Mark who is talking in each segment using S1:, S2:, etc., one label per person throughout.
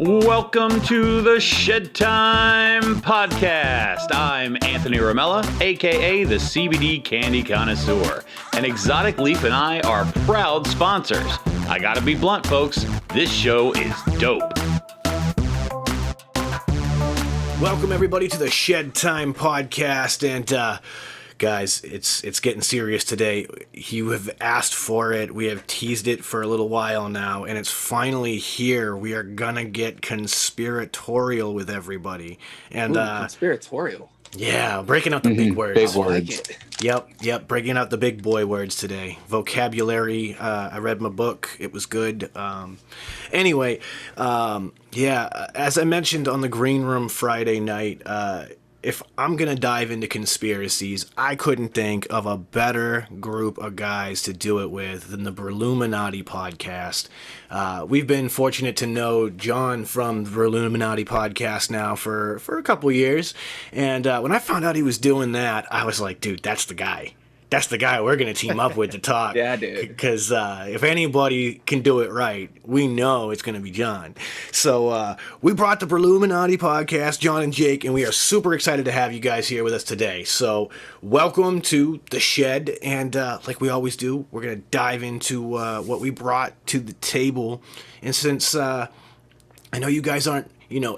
S1: Welcome to the Shedtime Podcast. I'm Anthony Ramella, aka the CBD Candy Connoisseur, and Exotic Leaf and I are proud sponsors. I gotta be blunt, folks, this show is dope.
S2: Welcome everybody to the Shedtime Podcast, and guys, it's getting serious today. You have asked for it. We have teased it for a little while now, and it's finally here. We are gonna get conspiratorial with everybody, and
S3: conspiratorial.
S2: Yeah, breaking out the big words.
S4: Big words.
S2: Yep, breaking out the big boy words today. Vocabulary. I read my book. It was good. Anyway, as I mentioned on the Green Room Friday night, if I'm going to dive into conspiracies, I couldn't think of a better group of guys to do it with than the Brewluminati Podcast. We've been fortunate to know John from the Brewluminati Podcast now for a couple years. And when I found out he was doing that, I was like, dude, that's the guy. That's the guy we're going to team up with to talk.
S3: Yeah, dude.
S2: Because if anybody can do it right, we know it's going to be John. So we brought the Brewluminati Podcast, John and Jake, and we are super excited to have you guys here with us today. So welcome to the Shed. And like we always do, we're going to dive into what we brought to the table. And since I know you guys aren't,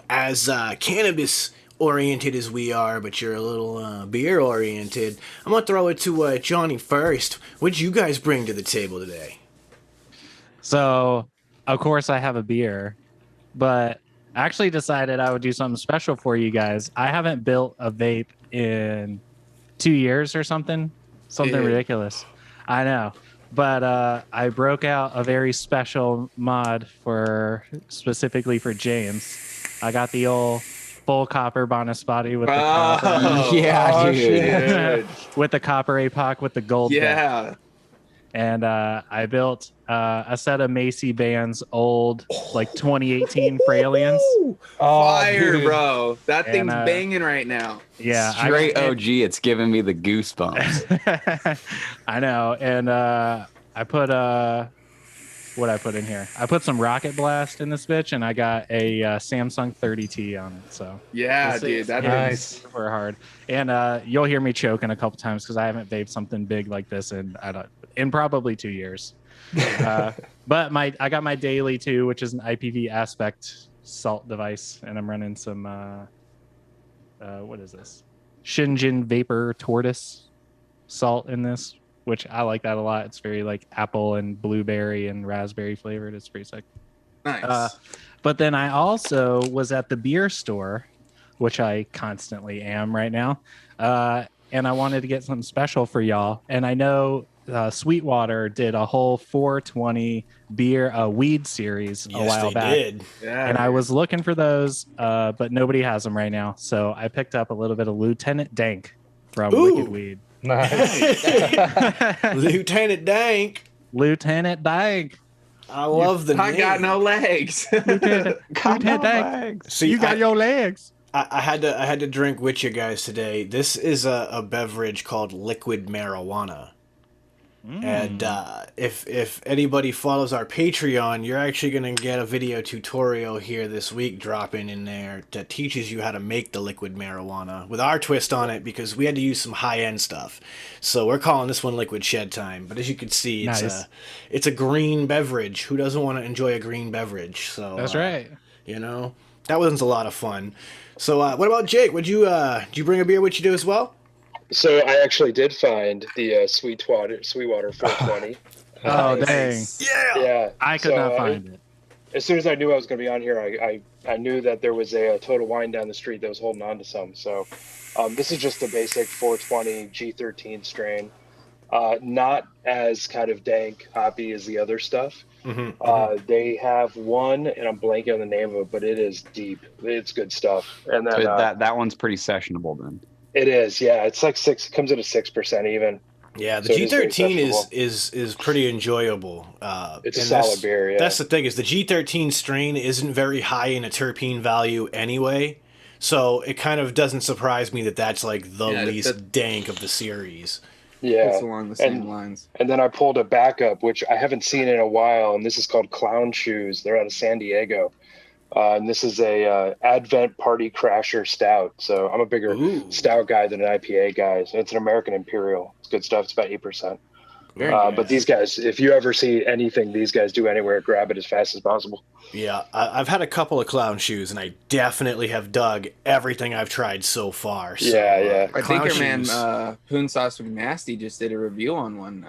S2: as cannabis oriented as we are, but you're a little beer oriented, I'm gonna throw it to Johnny first. What'd you guys bring to the table today?
S5: So, of course, I have a beer, but I actually decided I would do something special for you guys. I haven't built a vape in 2 years or something ridiculous. I know, but I broke out a very special mod specifically for James. I got the old full copper Bonaspati with the copper.
S4: Yeah, dude.
S5: With the copper APOC with the gold.
S3: Yeah.
S5: Bit. And I built a set of Macy Band's old, 2018 Fralians.
S3: Fire,
S4: dude.
S3: bro. That thing's banging right now.
S5: Yeah.
S4: Straight OG. It's giving me the goosebumps.
S5: I know. And I put what I put in here. I put some Rocket Blast in this bitch, and I got a Samsung 30T on it. So
S3: yeah, dude, that's nice.
S5: Super hard. And you'll hear me choking a couple times because I haven't vaped something big like this in probably 2 years. But I got my daily too, which is an IPV Aspect salt device, and I'm running some what is this? Shingen Vapor Tortoise salt in this, which I like that a lot. It's very apple and blueberry and raspberry flavored. It's pretty sick.
S3: Nice.
S5: But then I also was at the beer store, which I constantly am right now. And I wanted to get something special for y'all. And I know Sweetwater did a whole 420 beer weed series a while back. Did.
S3: Yeah,
S5: and I was looking for those, but nobody has them right now. So I picked up a little bit of Lieutenant Dank from Wicked Weed.
S4: Nice.
S2: Lieutenant Dank.
S5: Lieutenant Dank.
S2: I love the name.
S3: I got no legs.
S5: Lieutenant Dank.
S2: So
S5: you got your legs.
S2: I had to drink with you guys today. This is a beverage called liquid marijuana. And if anybody follows our Patreon, you're actually going to get a video tutorial here this week dropping in there that teaches you how to make the liquid marijuana with our twist on it, because we had to use some high-end stuff. So we're calling this one Liquid Shed Time. But as you can see, it's a green beverage. Who doesn't want to enjoy a green beverage? So
S5: that's right.
S2: That was a lot of fun. So what about Jake? Did you bring a beer with you as well?
S6: So I actually did find the Sweetwater 420.
S5: Oh, dang.
S6: Yeah.
S5: I could not find it.
S6: As soon as I knew I was going to be on here, I knew that there was a Total Wine down the street that was holding on to some. So this is just a basic 420 G13 strain. Not as kind of dank, hoppy as the other stuff. They have one, and I'm blanking on the name of it, but it is deep. It's good stuff. And then
S4: that one's pretty sessionable then.
S6: It is, yeah. It's like 6. It comes at a 6% even.
S2: Yeah, the G13 is pretty enjoyable.
S6: It's a solid beer. Yeah.
S2: That's the thing, is the G13 strain isn't very high in a terpene value anyway, so it kind of doesn't surprise me that that's like the least dank of the series.
S6: Yeah,
S3: it's along the same lines.
S6: And then I pulled a backup, which I haven't seen in a while, and this is called Clown Shoes. They're out of San Diego. And this is a Advent Party Crasher Stout. So I'm a bigger stout guy than an IPA guy. So it's an American Imperial. It's good stuff. It's about 8%.
S2: Very nice.
S6: But these guys, if you ever see anything these guys do anywhere, grab it as fast as possible.
S2: Yeah, I've had a couple of clown shoes, and I definitely have dug everything I've tried so far. So,
S6: Yeah.
S3: I think your
S2: shoes.
S3: man Poon Sauce McNasty just did a review on one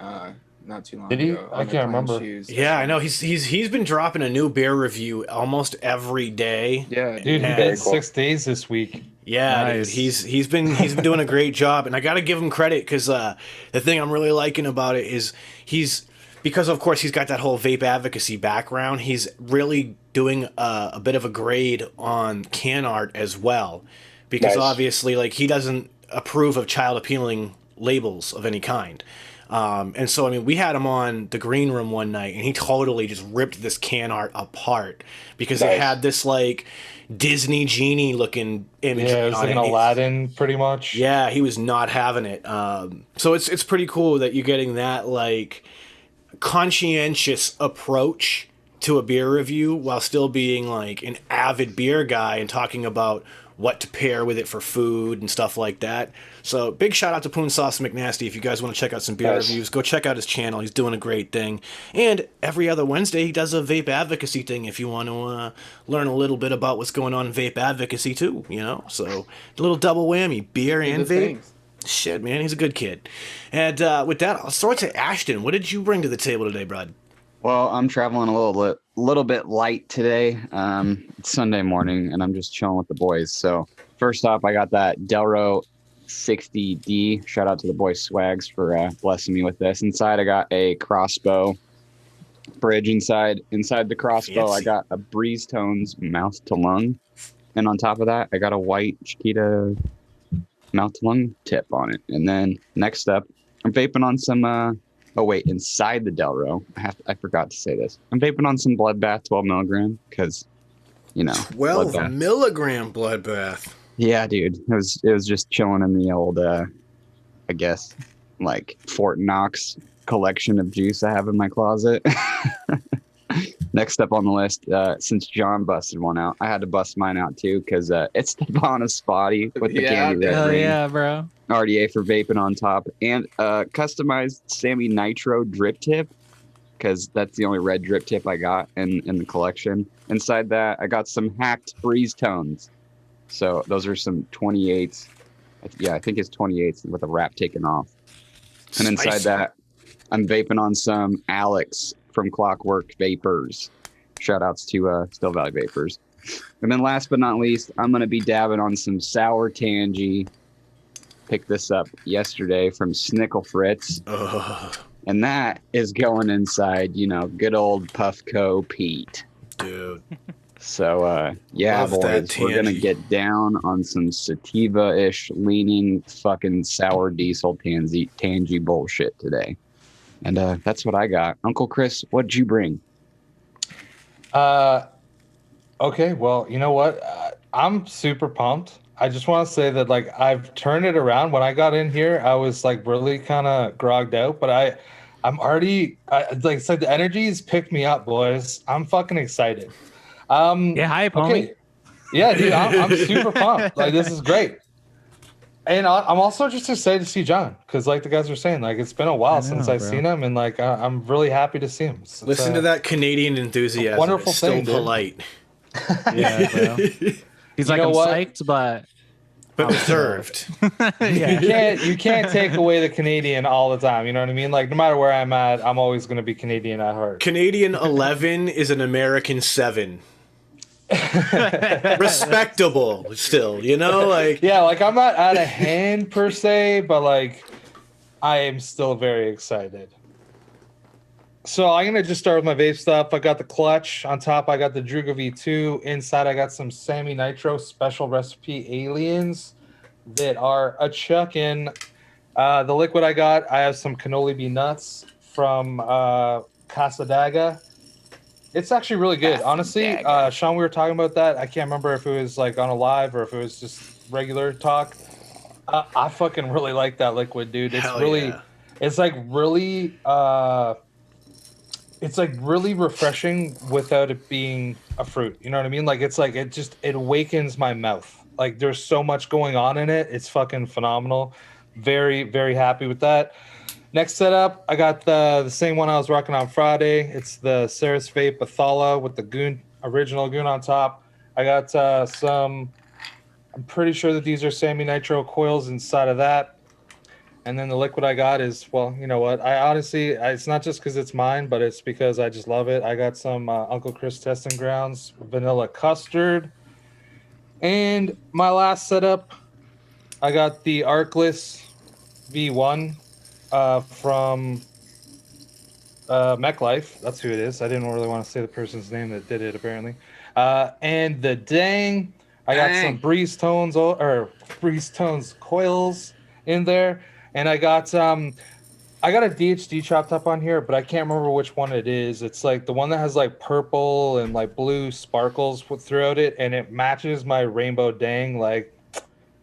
S3: not too long
S7: Did he?
S3: ago.
S7: I
S3: on the
S7: can't
S3: clown
S7: remember.
S3: shoes.
S2: Yeah, I know he's been dropping a new beer review almost every day.
S3: Yeah,
S7: Dude, he
S2: Yeah.
S7: did
S6: Cool.
S7: 6 days this week.
S2: Yeah,
S5: Nice.
S2: dude, he's been doing a great job, and I got to give him credit because the thing I'm really liking about it is because of course he's got that whole vape advocacy background. He's really doing a bit of a grade on can art as well, because
S6: Nice.
S2: obviously like he doesn't approve of child appealing labels of any kind. And so, I mean, we had him on the green room one night, and he totally just ripped this can art apart because it
S6: Nice.
S2: had this like Disney genie looking image.
S7: Yeah, it was
S2: on
S7: like an
S2: it.
S7: Aladdin, pretty much.
S2: Yeah, he was not having it. So it's pretty cool that you're getting that like conscientious approach to a beer review while still being like an avid beer guy and talking about what to pair with it for food and stuff like that. So big shout out to Poon Sauce McNasty. If you guys want to check out some beer
S6: Nice.
S2: reviews, go check out his channel. He's doing a great thing. And every other Wednesday he does a vape advocacy thing if you want to learn a little bit about what's going on in vape advocacy too, you know? So a little double whammy, beer and
S3: Good
S2: vape.
S3: things.
S2: Shit, man, he's a good kid. And with that, I'll start to Ashton. What did you bring to the table today, bud?
S4: Well, I'm traveling a little bit light today. It's Sunday morning, and I'm just chilling with the boys. So first off, I got that Delro 60D. Shout out to the boy Swags for blessing me with this. Inside, I got a crossbow bridge inside. Inside the crossbow, I
S2: Fancy.
S4: got a Breeze Tones mouth to lung, and on top of that, I got a white Chiquita mouth to lung tip on it. And then next up, I'm vaping on some. Oh wait, inside the Delro, I forgot to say this. I'm vaping on some Bloodbath 12 milligram because, you know,
S2: 12
S4: Bloodbath.
S2: milligram bloodbath.
S4: Yeah, dude, it was just chilling in the old, I guess, like Fort Knox collection of juice I have in my closet. Next up on the list, since John busted one out, I had to bust mine out too because it's the Bonus Spotty with the
S3: Yeah,
S4: candy red
S5: Hell
S4: ring.
S5: yeah, bro.
S4: RDA for vaping on top, and customized Sammy Nitro drip tip because that's the only red drip tip I got in the collection. Inside that, I got some hacked Breeze Tones. So those are some 28s. Yeah, I think it's 28s with a wrap taken off. And inside
S2: Spicy.
S4: that, I'm vaping on some Alex from Clockwork Vapors. Shout outs to Still Valley Vapors. And then last but not least, I'm going to be dabbing on some Sour Tangy. Picked this up yesterday from Snickle Fritz.
S2: Ugh,
S4: And that is going inside, you know, good old Puffco Pete.
S2: dude.
S4: So, yeah,
S2: Love that
S4: boys, we're going to
S2: Tangy.
S4: get down on some sativa-ish leaning fucking sour diesel tangy bullshit today. And that's what I got. Uncle Chris, what'd you bring?
S7: Okay, well, you know what? I'm super pumped. I just want to say that, like, I've turned it around. When I got in here, I was, like, really kind of grogged out, but I'm already, like I said, the energy's picked me up, boys. I'm fucking excited.
S5: Yeah, hype, homie.
S7: Okay. Yeah, dude, I'm super pumped. Like, this is great. And I'm also just excited to see John because, like the guys were saying, like, it's been a while since I've
S5: bro.
S7: seen him, and like I'm really happy to see him. It's,
S2: Listen to that Canadian enthusiasm.
S7: wonderful
S2: It's so
S7: thing, dude.
S2: polite.
S5: Yeah, bro. He's like,
S7: know
S5: I'm
S7: what?
S5: psyched, but
S2: But reserved.
S5: yeah.
S7: You can't take away the Canadian all the time. You know what I mean? Like, no matter where I'm at, I'm always going to be Canadian at heart.
S2: Canadian 11 is an American 7. Respectable still, you know? Like,
S7: Yeah, like I'm not out of hand per se, but like I am still very excited. So I'm gonna just start with my vape stuff. I got the clutch on top. I got the Druga V2 inside. I got some Sammy Nitro special recipe aliens that are a chuckin'. The liquid I got, I have some cannoli bee nuts from Casadaga. It's actually really good, honestly. Sean, we were talking about that. I can't remember if it was like on a live or if it was just regular talk. I fucking really like that liquid, dude. It's
S2: hell
S7: really,
S2: yeah.
S7: it's like really. it's like really refreshing without it being a fruit. You know what I mean? Like it's like it awakens my mouth. Like there's so much going on in it. It's fucking phenomenal. Very, very happy with that. Next setup, I got the same one I was rocking on Friday. It's the Ceres Vape Bathala with the original goon on top. I got some, I'm pretty sure that these are Sammy Nitro coils inside of that. And then the liquid I got is, well, you know what? I honestly, it's not just because it's mine, but it's because I just love it. I got some Uncle Chris Testing Grounds vanilla custard. And my last setup, I got the Arcless V1 from MechLife. That's who it is. I didn't really want to say the person's name that did it, apparently. And the Dang, I got some Breeze Tones coils in there. And I got a DHD chopped up on here, but I can't remember which one it is. It's like the one that has like purple and like blue sparkles throughout it, and it matches my rainbow Dang like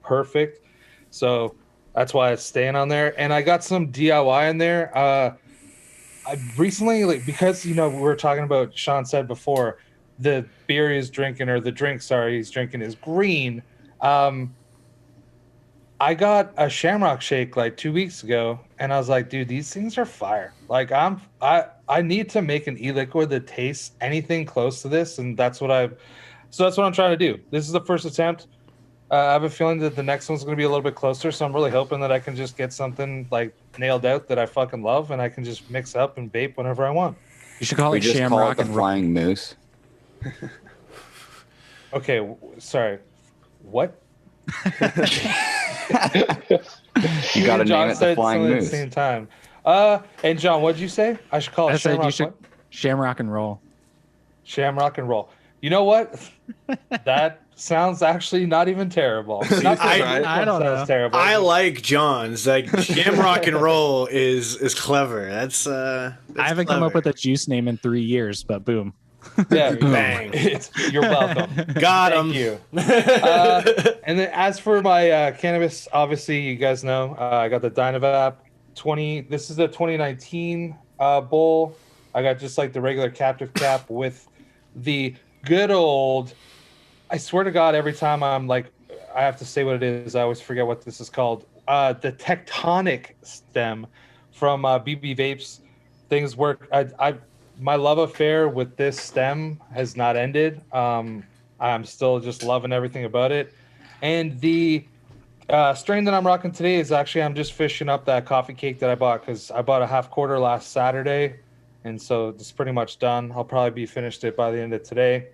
S7: perfect. So that's why it's staying on there. And I got some DIY in there. I recently, like, because we were talking about, Sean said before, the beer he's drinking, or the drink, sorry, he's drinking is green. I got a Shamrock Shake like 2 weeks ago, and I was like, dude, these things are fire. Like I need to make an e-liquid that tastes anything close to this, and that's what I'm trying to do. This is the first attempt. I have a feeling that the next one's going to be a little bit closer, so I'm really hoping that I can just get something like nailed out that I fucking love, and I can just mix up and vape whenever I want.
S5: You should call it
S4: just
S5: Shamrock
S4: call it the Flying Moose.
S7: Okay, sorry. What?
S4: You got to name it the Flying Moose.
S7: At the same time. And John, what'd you say? I should call it Shamrock.
S5: Shamrock and Roll.
S7: Shamrock and Roll. You know what? That sounds actually not even terrible.
S5: I don't know.
S7: Terrible.
S2: I like John's. Like Shamrock and Roll is clever. That's I
S5: haven't come up with a juice name in 3 years, but boom.
S7: Yeah,
S2: bang.
S7: You're welcome.
S2: Got him.
S7: Thank you. And then as for my cannabis, obviously you guys know I got the Dynavap 20. This is the 2019 bowl. I got just like the regular captive cap with the good old. I swear to God, every time I'm like, I have to say what it is. I always forget what this is called. The Tectonic stem from BB Vapes. Things work. My love affair with this stem has not ended. I'm still just loving everything about it. And the strain that I'm rocking today is actually, I'm just fishing up that coffee cake that I bought, because I bought a half quarter last Saturday. And so it's pretty much done. I'll probably be finished it by the end of today.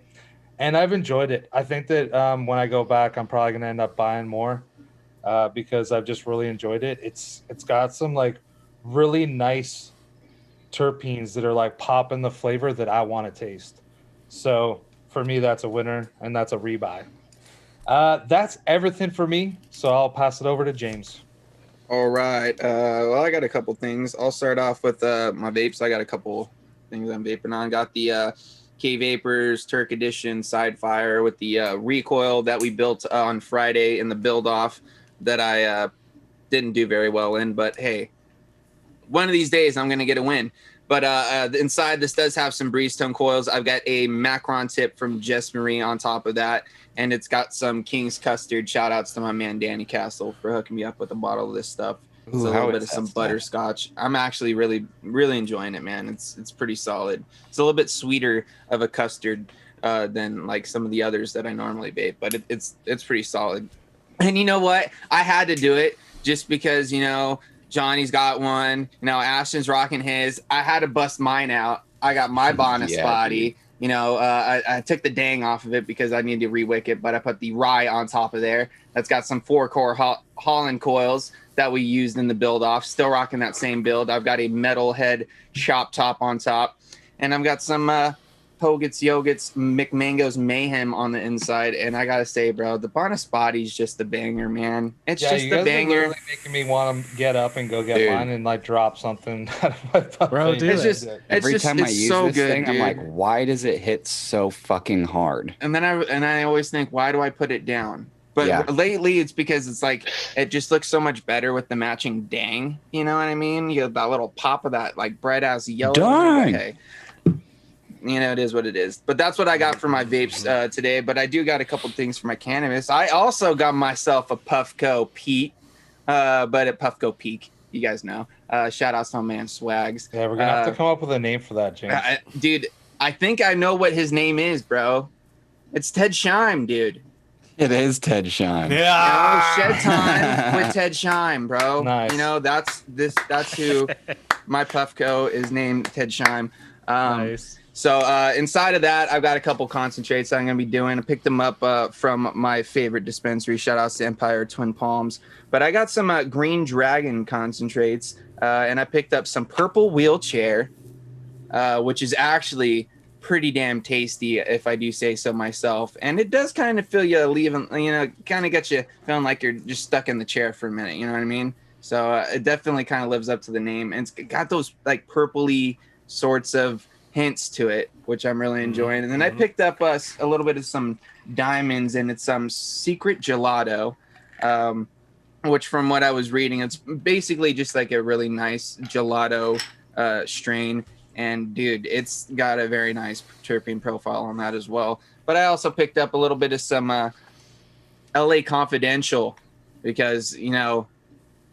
S7: And I've enjoyed it. I think that when I go back, I'm probably going to end up buying more because I've just really enjoyed it. It's got some like really nice terpenes that are like popping the flavor that I want to taste. So for me, that's a winner, and that's a rebuy. That's everything for me. So I'll pass it over to James.
S3: All right. Well, I got a couple things. I'll start off with my vapes. I got a couple things I'm vaping on. Got the K-Vapors Turk Edition Side Fire with the recoil that we built on Friday in the build-off that I didn't do very well in. But, hey, one of these days I'm going to get a win. But inside, this does have some Breeze Tone coils. I've got a Macron tip from Jess Marie on top of that. And it's got some King's Custard. Shout outs to my man Danny Castle for hooking me up with a bottle of this stuff. It's a little bit of some butterscotch. I'm actually really, really enjoying it, man. It's pretty solid. It's a little bit sweeter of a custard than like some of the others that I normally vape, but it's pretty solid. And you know what? I had to do it just because, Johnny's got one. Ashton's rocking his. I had to bust mine out. I got my bonus body. I took the dang off of it because I needed to re-wick it, but I put the rye on top of there. That's got some 4-core Holland coils that we used in the build off. Still rocking that same build. I've got a metal head shop top on top, and I've got some Hogets, Yogurts, McMango's Mayhem on the inside. And I gotta say, bro, the bonus body's just a banger, man. It's just a banger.
S7: Are really making me want to get up and go get mine and like drop something.
S5: Bro, dude,
S4: every time I use
S3: so
S4: this
S3: good,
S4: thing,
S3: dude.
S4: I'm like, why does it hit so fucking hard?
S3: And then I always think, why do I put it down? But lately, it's because it's like it just looks so much better with the matching dang. You know what I mean? You have that little pop of that like bright ass yellow.
S4: Dang.
S3: Okay. it is what it is. But that's what I got for my vapes today. But I do got a couple things for my cannabis. I also got myself a Puffco Pete, but at Puffco Peak, you guys know. Shout out to my man Swags.
S7: Yeah, we're gonna have to come up with a name for that, James.
S3: Dude, I think I know what his name is, bro. It's Ted Shime, dude.
S4: It is Ted Shime.
S2: Yeah.
S3: Shedtime with Ted Shime, bro.
S7: Nice.
S3: That's who my Puffco is named, Ted Shime.
S5: Nice.
S3: So inside of that, I've got a couple concentrates I'm going to be doing. I picked them up from my favorite dispensary. Shout out to Empire Twin Palms. But I got some Green Dragon concentrates, and I picked up some Purple Wheelchair, which is actually pretty damn tasty, if I do say so myself. And it does kind of feel you leaving, kind of get you feeling like you're just stuck in the chair for a minute. You know what I mean? So it definitely kind of lives up to the name. And it's got those like purpley sorts of hints to it, which I'm really enjoying. And then I picked up a little bit of some diamonds, and it's some secret gelato, which from what I was reading, it's basically just like a really nice gelato strain. And dude, it's got a very nice terpene profile on that as well. But I also picked up a little bit of some LA Confidential, because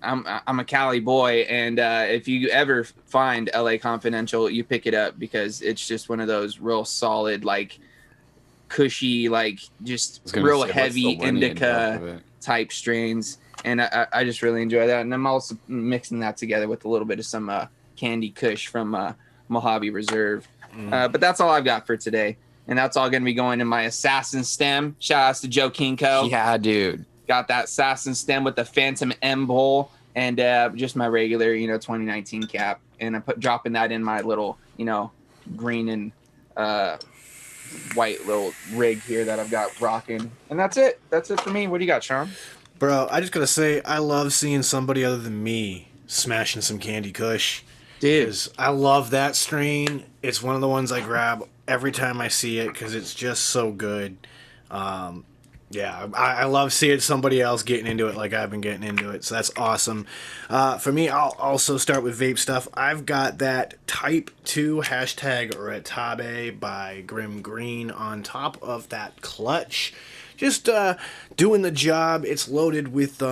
S3: I'm a Cali boy, and if you ever find LA Confidential, you pick it up, because it's just one of those real solid, like cushy, like just real heavy indica type strains. And I just really enjoy that. And I'm also mixing that together with a little bit of some Candy Kush from Mojave Reserve. But that's all I've got for today. And that's all going to be going in my Assassin Stem. Shout outs to Joe Kinko.
S4: Yeah, dude.
S3: Got that Assassin Stem with the Phantom M bowl, and just my regular, 2019 cap. And I'm dropping that in my little, green and white little rig here that I've got rocking. And that's it. That's it for me. What do you got, Sean?
S2: Bro, I just gotta say, I love seeing somebody other than me smashing some Candy Kush.
S3: Dude.
S2: 'Cause I love that strain. It's one of the ones I grab every time I see it, because it's just so good. Yeah, I love seeing somebody else getting into it like I've been getting into it, so that's awesome. For me, I'll also start with vape stuff. I've got that Type 2 #Retabe by Grim Green on top of that clutch. Just doing the job. It's loaded with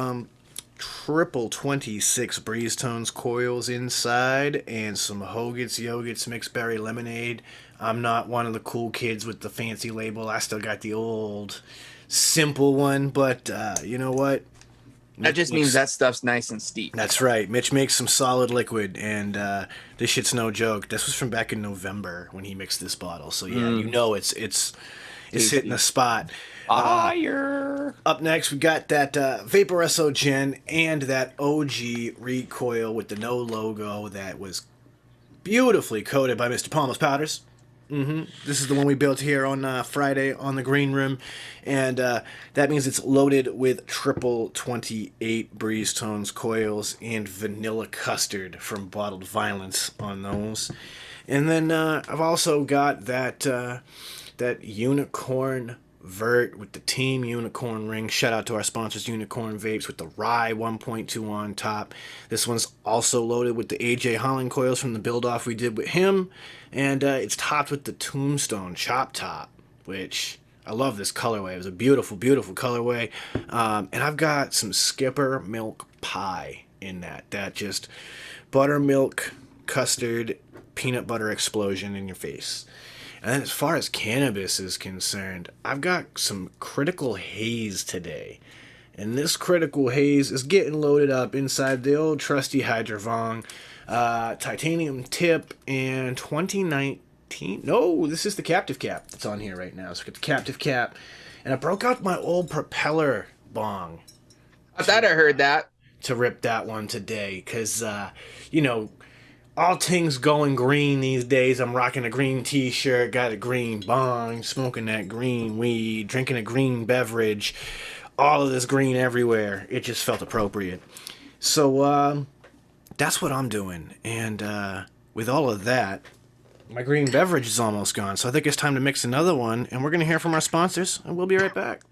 S2: triple 26 Breeze Tones coils inside, and some Hoget's Yogurt's mixed berry lemonade. I'm not one of the cool kids with the fancy label. I still got the old simple one, but you know what?
S3: That just means that stuff's nice and steep.
S2: That's right. Mitch makes some solid liquid, and this shit's no joke. This was from back in November when he mixed this bottle, so yeah, it's hitting the spot.
S4: Fire!
S2: Up next, we got that Vaporesso Gen and that OG recoil with the no logo that was beautifully coated by Mr. Palmas Powders. This is the one we built here on Friday on the green room, and that means it's loaded with triple 28 Breeze Tones coils and vanilla custard from Bottled Violence on those. And then I've also got that Unicorn Vert with the Team Unicorn ring. Shout out to our sponsors, Unicorn Vapes, with the Rye 1.2 on top. This one's also loaded with the AJ Holland coils from the build-off we did with him. And it's topped with the Tombstone Chop Top, which I love this colorway. It was a beautiful, beautiful colorway. And I've got some Skipper Milk Pie in that. That just buttermilk, custard, peanut butter explosion in your face. And then as far as cannabis is concerned, I've got some Critical Haze today. And this Critical Haze is getting loaded up inside the old trusty Hydrovong titanium tip and 2019. No, this is the captive cap that's on here right now. So I got the captive cap. And I broke out my old propeller bong.
S3: I thought I heard that.
S2: To rip that one today. Because, all things going green these days. I'm rocking a green t-shirt, got a green bong, smoking that green weed, drinking a green beverage, all of this green everywhere. It just felt appropriate. So that's what I'm doing. And with all of that, my green beverage is almost gone. So I think it's time to mix another one, and we're going to hear from our sponsors, and we'll be right back.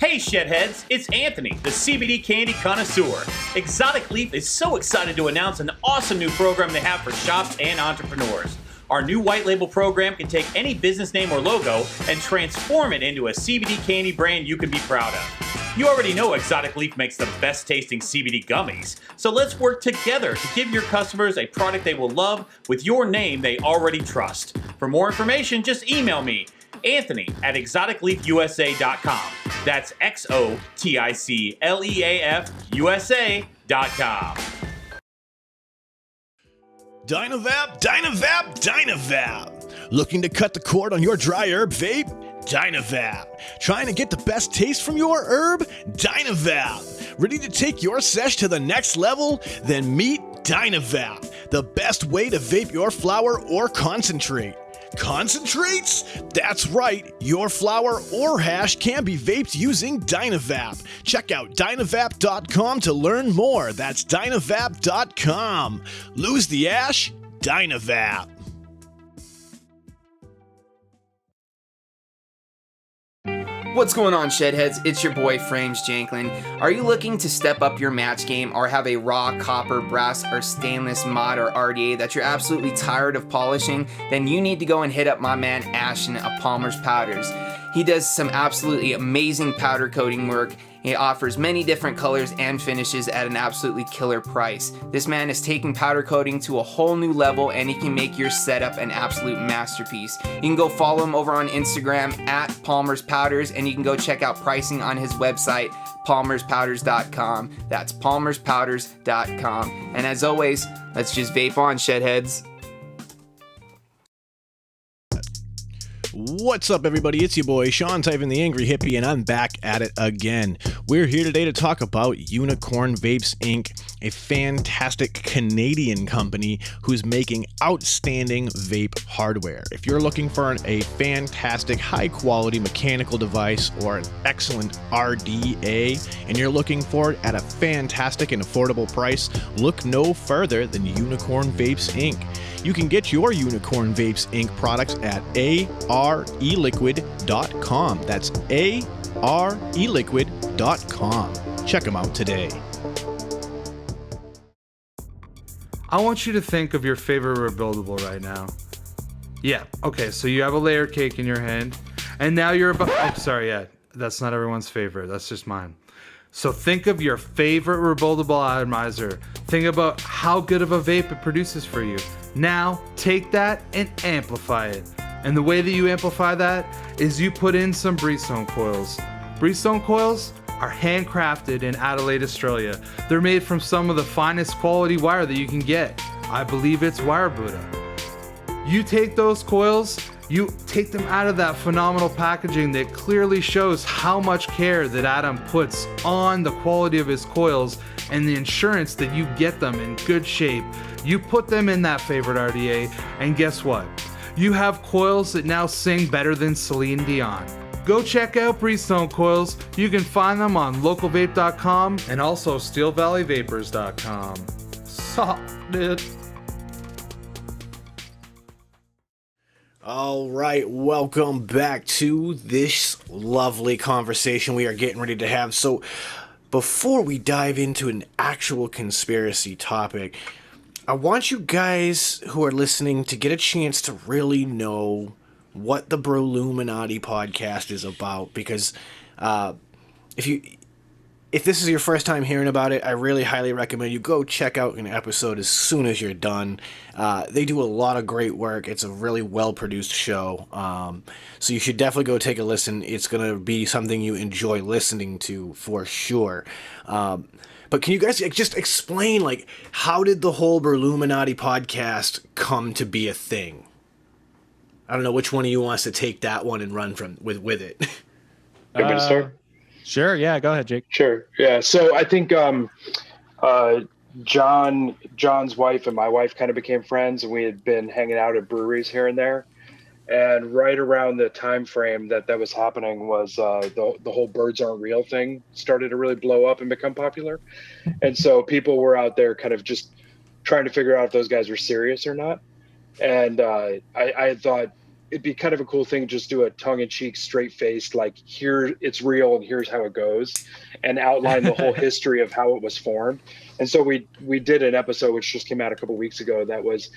S1: Hey Shedheads, it's Anthony, the CBD candy connoisseur. Exotic Leaf is so excited to announce an awesome new program they have for shops and entrepreneurs. Our new white label program can take any business name or logo and transform it into a CBD candy brand you can be proud of. You already know Exotic Leaf makes the best tasting CBD gummies, so let's work together to give your customers a product they will love with your name they already trust. For more information, just email me, Anthony at exoticleafusa.com. That's XOTICLEAFUSA.com.
S8: Dynavap. Looking to cut the cord on your dry herb vape? Dynavap. Trying to get the best taste from your herb? Dynavap. Ready to take your sesh to the next level? Then meet Dynavap, the best way to vape your flower or concentrate. Concentrates? That's right, your flower or hash can be vaped using Dynavap. Check out Dynavap.com to learn more. That's Dynavap.com. Lose the ash? Dynavap.
S3: What's going on, Shedheads? It's your boy Frames Janklin. Are you looking to step up your match game or have a raw copper, brass, or stainless mod or RDA that you're absolutely tired of polishing? Then you need to go and hit up my man Ashton of Palmer's Powders. He does some absolutely amazing powder coating work. He offers many different colors and finishes at an absolutely killer price. This man is taking powder coating to a whole new level, and he can make your setup an absolute masterpiece. You can go follow him over on Instagram at Palmer's Powders, and you can go check out pricing on his website, palmerspowders.com. That's palmerspowders.com. And as always, let's just vape on, Shedheads.
S8: What's up, everybody? It's your boy Sean Typhon, the Angry Hippie, and I'm back at it again. We're here today to talk about Unicorn Vapes Inc., a fantastic Canadian company who's making outstanding vape hardware. If you're looking for a fantastic, high-quality mechanical device or an excellent RDA, and you're looking for it at a fantastic and affordable price, look no further than Unicorn Vapes Inc. You can get your Unicorn Vapes Inc. products at areliquid.com. That's areliquid.com. Check them out today.
S7: I want you to think of your favorite rebuildable right now. Yeah, okay, so you have a layer cake in your hand, and now you're about... Oh, sorry, yeah, that's not everyone's favorite. That's just mine. So think of your favorite rebuildable atomizer. Think about how good of a vape it produces for you. Now, take that and amplify it. And the way that you amplify that is you put in some Breezestone coils. Breezestone coils are handcrafted in Adelaide, Australia. They're made from some of the finest quality wire that you can get. I believe it's wire Buddha. You take those coils, you take them out of that phenomenal packaging that clearly shows how much care that Adam puts on the quality of his coils and the insurance that you get them in good shape. You put them in that favorite RDA, and guess what? You have coils that now sing better than Celine Dion. Go check out Breezestone coils. You can find them on localvape.com and also steelvalleyvapors.com. Solid.
S2: All right, welcome back to this lovely conversation we are getting ready to have. So, before we dive into an actual conspiracy topic, I want you guys who are listening to get a chance to really know what the Brewluminati podcast is about, because if this is your first time hearing about it, I really highly recommend you go check out an episode as soon as you're done. They do a lot of great work. It's a really well-produced show, so you should definitely go take a listen. It's going to be something you enjoy listening to for sure. But can you guys just explain, like, how did the whole Brewluminati podcast come to be a thing? I don't know which one of you wants to take that one and run with it.
S6: You want me to start?
S5: Sure. Yeah. Go ahead, Jake.
S6: Sure. Yeah. So I think John's wife and my wife kind of became friends, and we had been hanging out at breweries here and there. And right around the time frame that was happening was the whole birds aren't real thing started to really blow up and become popular. And so people were out there kind of just trying to figure out if those guys were serious or not. And I thought it'd be kind of a cool thing, just do a tongue-in-cheek, straight-faced, like, here it's real and here's how it goes, and outline the whole history of how it was formed. And so we did an episode which just came out a couple weeks ago that was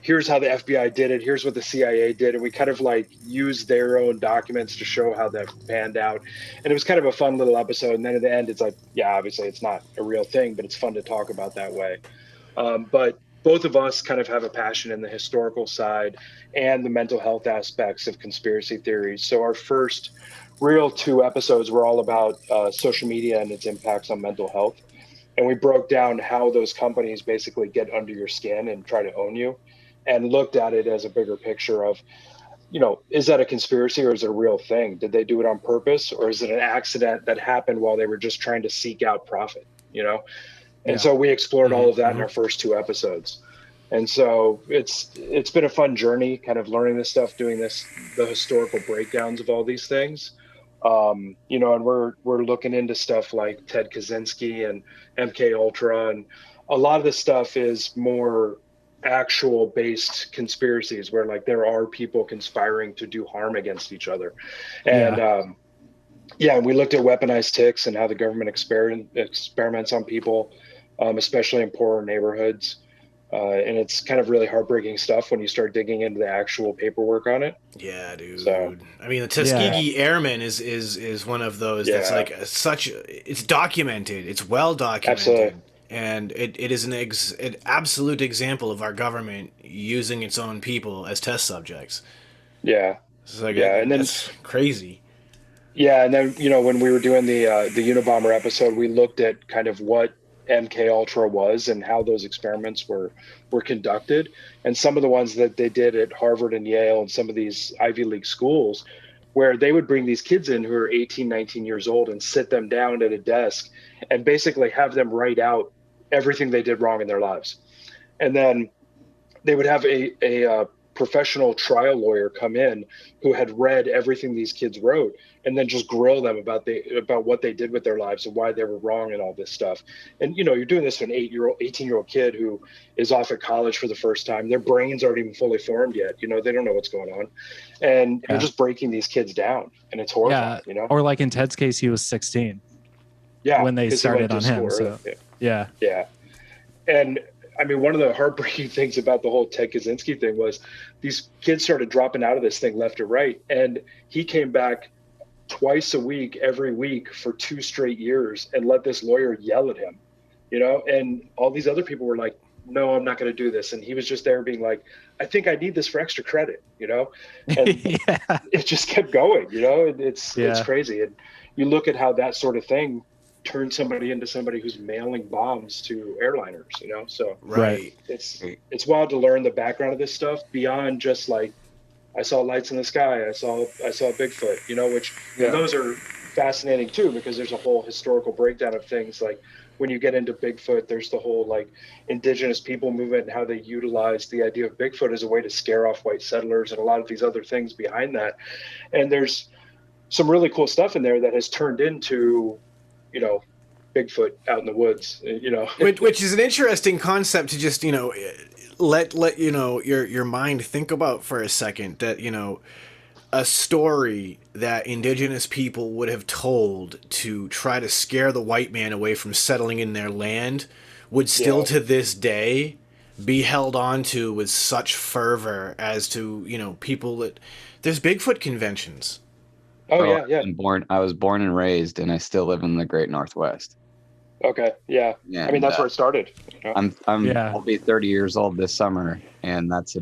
S6: here's how the FBI did it, here's what the CIA did, and we kind of like used their own documents to show how that panned out. And it was kind of a fun little episode. And then at the end, it's like, yeah, obviously it's not a real thing, but it's fun to talk about that way. But both of us kind of have a passion in the historical side and the mental health aspects of conspiracy theories. So our first real 2 episodes were all about social media and its impacts on mental health. And we broke down how those companies basically get under your skin and try to own you, and looked at it as a bigger picture of, is that a conspiracy or is it a real thing? Did they do it on purpose, or is it an accident that happened while they were just trying to seek out profit, And so we explored all of that in our first 2 episodes. And so it's been a fun journey, kind of learning this stuff, doing the historical breakdowns of all these things. And we're looking into stuff like Ted Kaczynski and MK Ultra, and a lot of this stuff is more actual based conspiracies where like there are people conspiring to do harm against each other. And and we looked at weaponized ticks and how the government experiments on people, especially in poorer neighborhoods. And it's kind of really heartbreaking stuff when you start digging into the actual paperwork on it.
S2: Yeah, dude.
S6: So,
S2: I mean, the Tuskegee Airmen is one of those that's like it's documented. It's well documented.
S6: Absolutely.
S2: And it is an absolute example of our government using its own people as test subjects.
S6: Yeah.
S2: It's like
S6: and then
S2: that's crazy.
S6: Yeah, and then when we were doing the Unabomber episode, we looked at kind of what MK Ultra was and how those experiments were conducted, and some of the ones that they did at Harvard and Yale and some of these Ivy League schools, where they would bring these kids in who are 18, 19 years old and sit them down at a desk and basically have them write out everything they did wrong in their lives. And then they would have a professional trial lawyer come in who had read everything these kids wrote, and then just grill them about what they did with their lives and why they were wrong and all this stuff. And you're doing this to an 18-year-old kid who is off at college for the first time. Their brains aren't even fully formed yet. They don't know what's going on, and you're just breaking these kids down, and it's horrifying.
S5: Or like in Ted's case, he was 16.
S6: Yeah,
S5: when they started on him. So yeah.
S6: And I mean, one of the heartbreaking things about the whole Ted Kaczynski thing was these kids started dropping out of this thing left or right. And he came back twice a week, every week for 2 straight years and let this lawyer yell at him, and all these other people were like, no, I'm not going to do this. And he was just there being like, I think I need this for extra credit, and it just kept going, it's crazy. And you look at how that sort of thing turn somebody into somebody who's mailing bombs to airliners, so
S2: Right.
S6: It's wild to learn the background of this stuff beyond just like, I saw lights in the sky, I saw Bigfoot, which those are fascinating too, because there's a whole historical breakdown of things. Like when you get into Bigfoot, there's the whole like indigenous people movement and how they utilize the idea of Bigfoot as a way to scare off white settlers and a lot of these other things behind that. And there's some really cool stuff in there that has turned into Bigfoot out in the woods,
S2: which is an interesting concept to just, let your mind think about for a second, that, a story that indigenous people would have told to try to scare the white man away from settling in their land would still to this day be held on to with such fervor as to, people that there's Bigfoot conventions.
S6: Oh, yeah.
S4: I was born and raised, and I still live in the Great Northwest.
S6: Okay, yeah. I mean, that's where it started.
S4: I'll be 30 years old this summer, and that's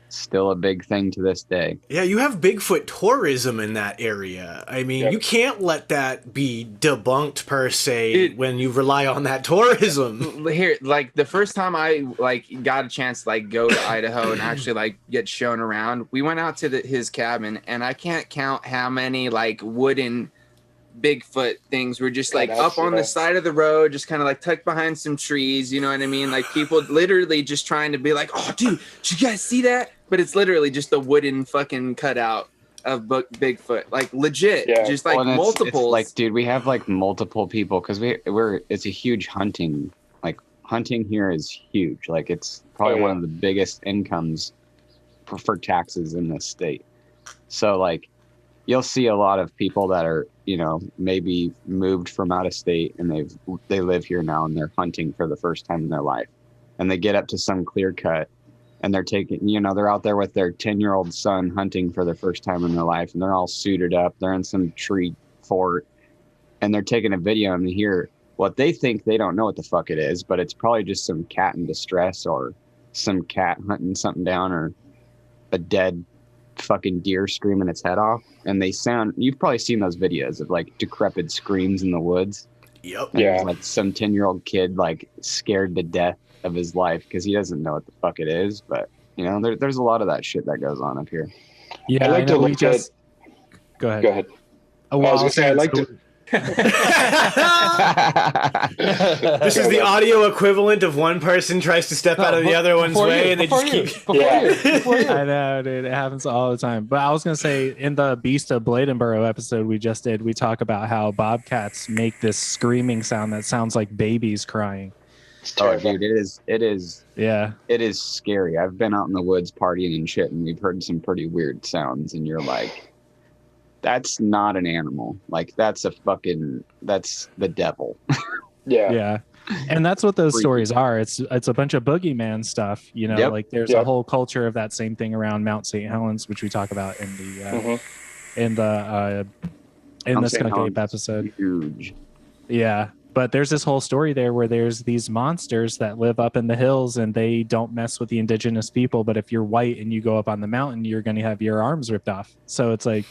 S4: still a big thing to this day.
S2: Yeah, you have Bigfoot tourism in that area. I mean, you can't let that be debunked per se when you rely on that tourism.
S3: Here, like the first time I got a chance to go to Idaho and actually get shown around, we went out to his cabin, and I can't count how many wooden Bigfoot things were just up on the side of the road, just kind of tucked behind some trees, you know what I mean? People literally just trying to be like, oh dude, did you guys see that? But it's literally just a wooden fucking cutout of Bigfoot, legit, just multiples.
S4: It's dude, we have multiple people because it's a huge hunting. Hunting here is huge. It's probably one of the biggest incomes for taxes in this state. So you'll see a lot of people that are, maybe moved from out of state and they live here now and they're hunting for the first time in their life. And they get up to some clear cut and they're taking, they're out there with their 10-year-old son hunting for the first time in their life, and they're all suited up. They're in some tree fort, and they're taking a video, and they hear what they think. They don't know what the fuck it is, but it's probably just some cat in distress or some cat hunting something down or a dead fucking deer screaming its head off. And you've probably seen those videos of like decrepit screams in the woods.
S2: Yep.
S4: And there's like some 10-year-old kid like scared to death of his life because he doesn't know what the fuck it is. But there's a lot of that shit that goes on up here.
S5: Yeah,
S6: I like to look at.
S5: Go ahead.
S6: Go ahead.
S5: Oh, well,
S6: I was gonna say I like to.
S2: This is the audio equivalent of one person tries to step out of the other one's way, and they just keep.
S7: Before you.
S5: I know, dude. It happens all the time. But I was gonna say, in the Beast of Bladenborough episode we just did, we talk about how bobcats make this screaming sound that sounds like babies crying.
S4: Oh, dude, it is.
S5: Yeah.
S4: It is scary. I've been out in the woods partying and shit, and we've heard some pretty weird sounds, and you're like, that's not an animal. Like, that's the devil.
S5: Yeah. And that's what those stories are. It's a bunch of boogeyman stuff, like there's a whole culture of that same thing around Mount St. Helens, which we talk about in the Skunk Ape episode.
S4: Huge.
S5: Yeah. But there's this whole story there where there's these monsters that live up in the hills and they don't mess with the indigenous people. But if you're white and you go up on the mountain, you're going to have your arms ripped off. So it's like,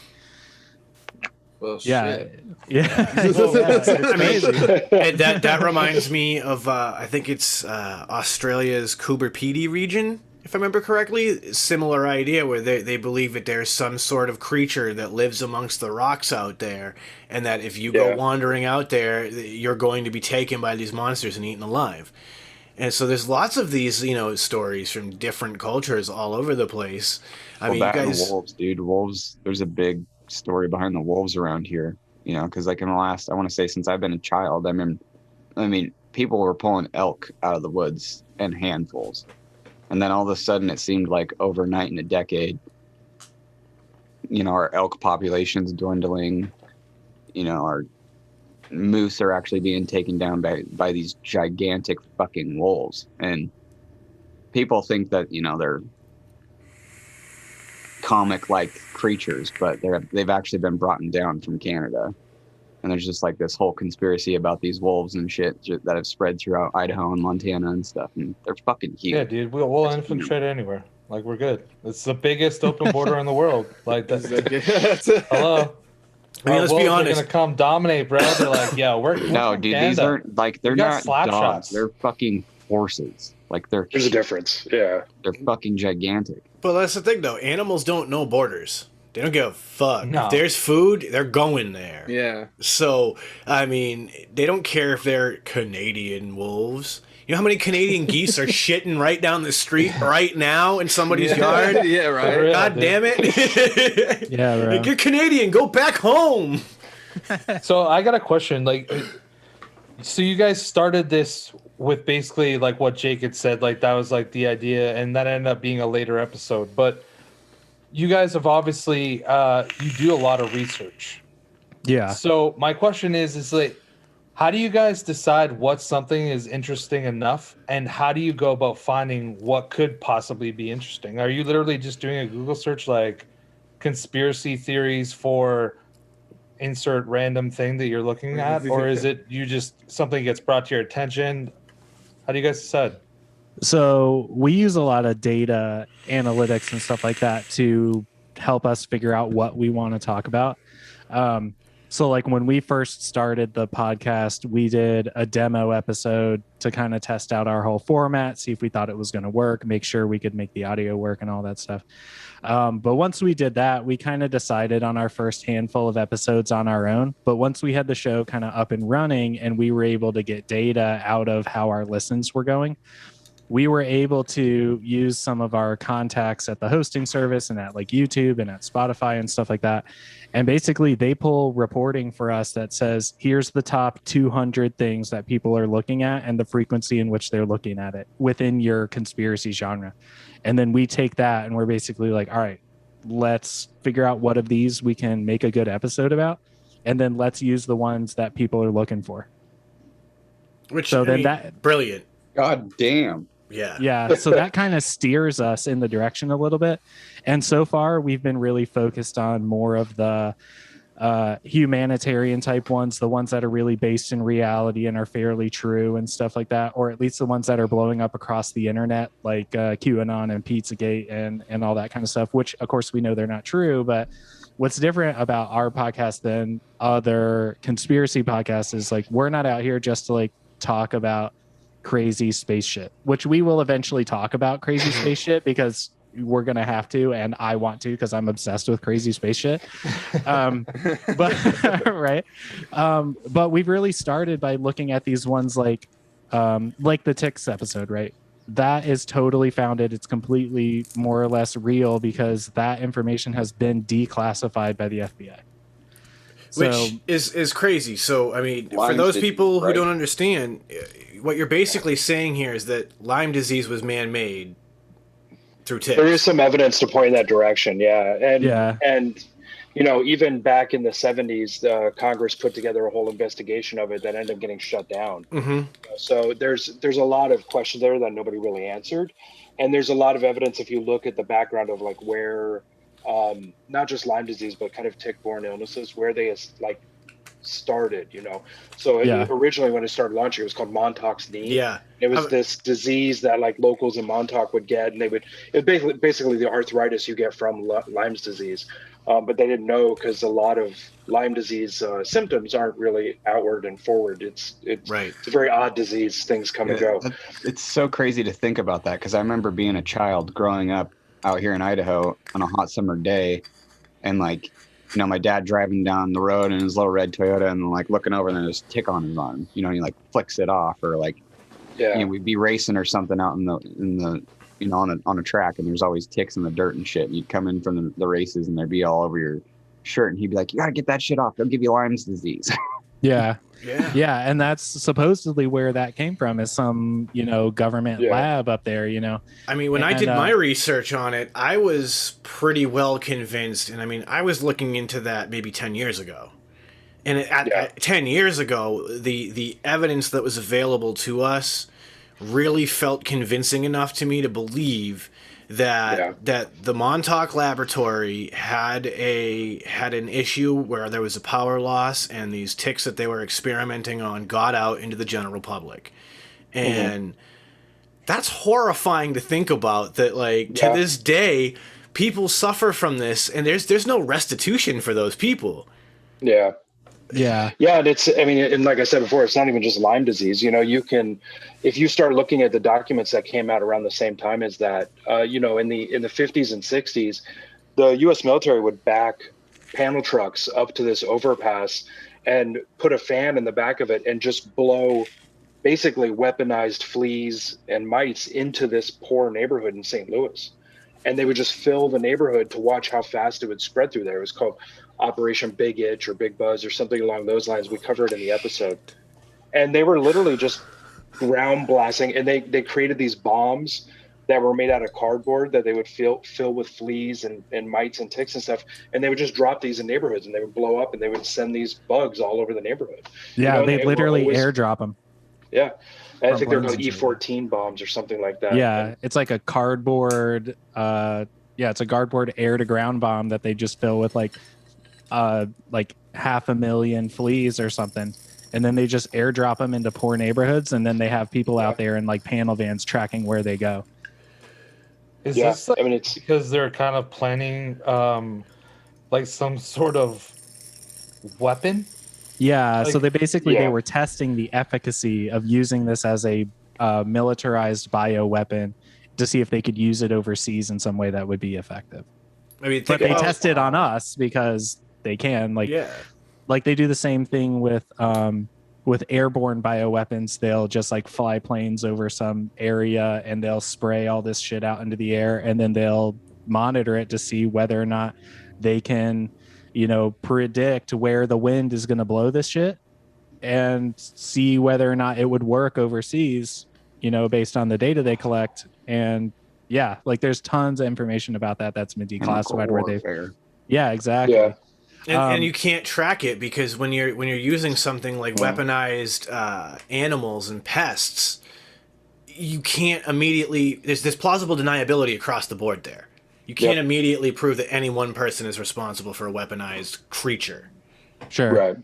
S3: Well,
S5: yeah.
S3: shit.
S5: Yeah.
S2: I mean, that reminds me of I think it's Australia's Coober Pedy region, if I remember correctly. Similar idea where they believe that there's some sort of creature that lives amongst the rocks out there, and that if you go wandering out there, you're going to be taken by these monsters and eaten alive. And so there's lots of these, stories from different cultures all over the place. I mean,
S4: that
S2: you guys.
S4: And wolves, dude. Wolves. There's a big story behind the wolves around here. Because like in the last, I want to say since I've been a child, I mean, people were pulling elk out of the woods in handfuls. And then all of a sudden, it seemed like overnight in a decade, our elk population's dwindling. Our moose are actually being taken down by these gigantic fucking wolves. And people think that, they're comic-like creatures, but they've actually been brought down from Canada. And there's just like this whole conspiracy about these wolves and shit that have spread throughout Idaho and Montana and stuff. And they're fucking huge.
S7: Yeah, dude, we'll infiltrate anywhere. Like, we're good. It's the biggest open border in the world. Like, that's hello.
S2: I mean, let's be honest.
S7: They're gonna come dominate, bro. They're like, yeah, we're
S4: no, dude.
S7: Canada.
S4: These aren't like they're not
S7: slap
S4: dogs.
S7: shots.
S4: They're fucking horses. Like
S6: There's a difference. Yeah.
S4: They're fucking gigantic.
S2: But that's the thing, though. Animals don't know borders. They don't give a fuck.
S7: No.
S2: If there's food, they're going there.
S3: Yeah.
S2: So, I mean, they don't care if they're Canadian wolves. You know how many Canadian geese are shitting right down the street right now in somebody's yard?
S3: Yeah, right.
S7: real,
S2: God
S7: dude.
S2: damn it.
S5: Yeah, bro.
S2: Like, you're Canadian. Go back home.
S7: So I got a question. Like, so you guys started this with basically like what Jake had said. Like, that was like the idea, and that ended up being a later episode. But you guys have obviously you do a lot of research.
S5: Yeah.
S7: So my question is like, how do you guys decide what something is interesting enough, and how do you go about finding what could possibly be interesting? Are you literally just doing a Google search like conspiracy theories for insert random thing that you're looking at, or is it you just something gets brought to your attention? How do you guys decide?
S5: So we use a lot of data analytics and stuff like that to help us figure out what we want to talk about. So like when we first started the podcast, we did a demo episode to kind of test out our whole format, see if we thought it was going to work, make sure we could make the audio work and all that stuff. But once we did that, we kind of decided on our first handful of episodes on our own. But once we had the show kind of up and running and we were able to get data out of how our listens were going, we were able to use some of our contacts at the hosting service and at like YouTube and at Spotify and stuff like that. And basically they pull reporting for us that says, here's the top 200 things that people are looking at and the frequency in which they're looking at it within your conspiracy genre. And then we take that and we're basically like, all right, let's figure out what of these we can make a good episode about. And then let's use the ones that people are looking for.
S2: Which,
S5: So
S2: I
S5: then
S2: mean,
S5: that-
S2: brilliant.
S4: God damn.
S5: Yeah. So that kind of steers us in the direction a little bit. And so far, we've been really focused on more of the humanitarian type ones, the ones that are really based in reality and are fairly true and stuff like that, or at least the ones that are blowing up across the internet, like QAnon and Pizzagate and all that kind of stuff, which of course we know they're not true. But what's different about our podcast than other conspiracy podcasts is like, we're not out here just to like talk about crazy space shit, which we will eventually talk about crazy space shit because we're gonna have to, and I want to because I'm obsessed with crazy space shit. But right, but we've really started by looking at these ones like the Ticks episode, right? That is totally founded. It's completely more or less real because that information has been declassified by the FBI.
S2: Which is crazy. So, I mean, for those people who don't understand, what you're basically saying here is that Lyme disease was man-made through ticks.
S6: There is some evidence to point in that direction, and you know, even back in the 70s, Congress put together a whole investigation of it that ended up getting shut down.
S2: Mm-hmm.
S6: So there's a lot of questions there that nobody really answered, and there's a lot of evidence if you look at the background of like where, not just Lyme disease, but kind of tick-borne illnesses, where they like started, you know. So originally when it started launching, it was called Montauk's knee.
S2: Yeah,
S6: it was this disease that like locals in Montauk would get, and it was basically the arthritis you get from Lyme's disease. But they didn't know because a lot of Lyme disease symptoms aren't really outward and forward. It's a very odd disease. Things come and go.
S4: It's so crazy to think about that because I remember being a child growing up out here in Idaho on a hot summer day, and like, you know, my dad driving down the road in his little red Toyota and like looking over and then there's a tick on his arm, you know, and he like flicks it off, or like, you know, we'd be racing or something out in the you know, on a track, and there's always ticks in the dirt and shit. And you'd come in from the races and they'd be all over your shirt, and he'd be like, "You gotta get that shit off. They'll give you Lyme's disease."
S5: Yeah. And that's supposedly where that came from, is some, you know, government lab up there, you know.
S2: I mean, when I did my research on it, I was pretty well convinced, and I mean, I was looking into that maybe 10 years ago. And at 10 years ago, the evidence that was available to us really felt convincing enough to me to believe that the Montauk laboratory had an issue where there was a power loss, and these ticks that they were experimenting on got out into the general public. And that's horrifying to think about, that like to this day people suffer from this, and there's no restitution for those people.
S6: And it's, I mean, and like I said before, it's not even just Lyme disease. You know, you can, if you start looking at the documents that came out around the same time as that, you know, in the 50s and 60s, the U.S. military would back panel trucks up to this overpass and put a fan in the back of it and just blow basically weaponized fleas and mites into this poor neighborhood in St. Louis. And they would just fill the neighborhood to watch how fast it would spread through there. It was called Operation Big Itch or Big Buzz or something along those lines. We covered it in the episode. And they were literally just ground blasting, and they created these bombs that were made out of cardboard that they would fill with fleas and mites and ticks and stuff. And they would just drop these in neighborhoods, and they would blow up, and they would send these bugs all over the neighborhood.
S5: Yeah, you know, they literally airdrop them.
S6: Yeah. And I think they're called E14 bombs or something like that.
S5: Yeah, it's like a cardboard it's a cardboard air to ground bomb that they just fill with like 500,000 fleas or something, and then they just airdrop them into poor neighborhoods, and then they have people out there in like panel vans tracking where they go.
S7: Is this like, I mean, it's because they're kind of planning like some sort of weapon?
S5: Yeah, so they basically they were testing the efficacy of using this as a militarized bioweapon to see if they could use it overseas in some way that would be effective. I mean, but they tested on us because they can, like they do the same thing with airborne bioweapons. They'll just like fly planes over some area and they'll spray all this shit out into the air, and then they'll monitor it to see whether or not they can, you know, predict where the wind is going to blow this shit and see whether or not it would work overseas, you know, based on the data they collect. And like there's tons of information about that's been declassified where they've exactly.
S2: And you can't track it because when you're using something like weaponized animals and pests, you can't immediately, there's plausible deniability across the board there. You can't immediately prove that any one person is responsible for a weaponized creature.
S5: Sure.
S6: Right.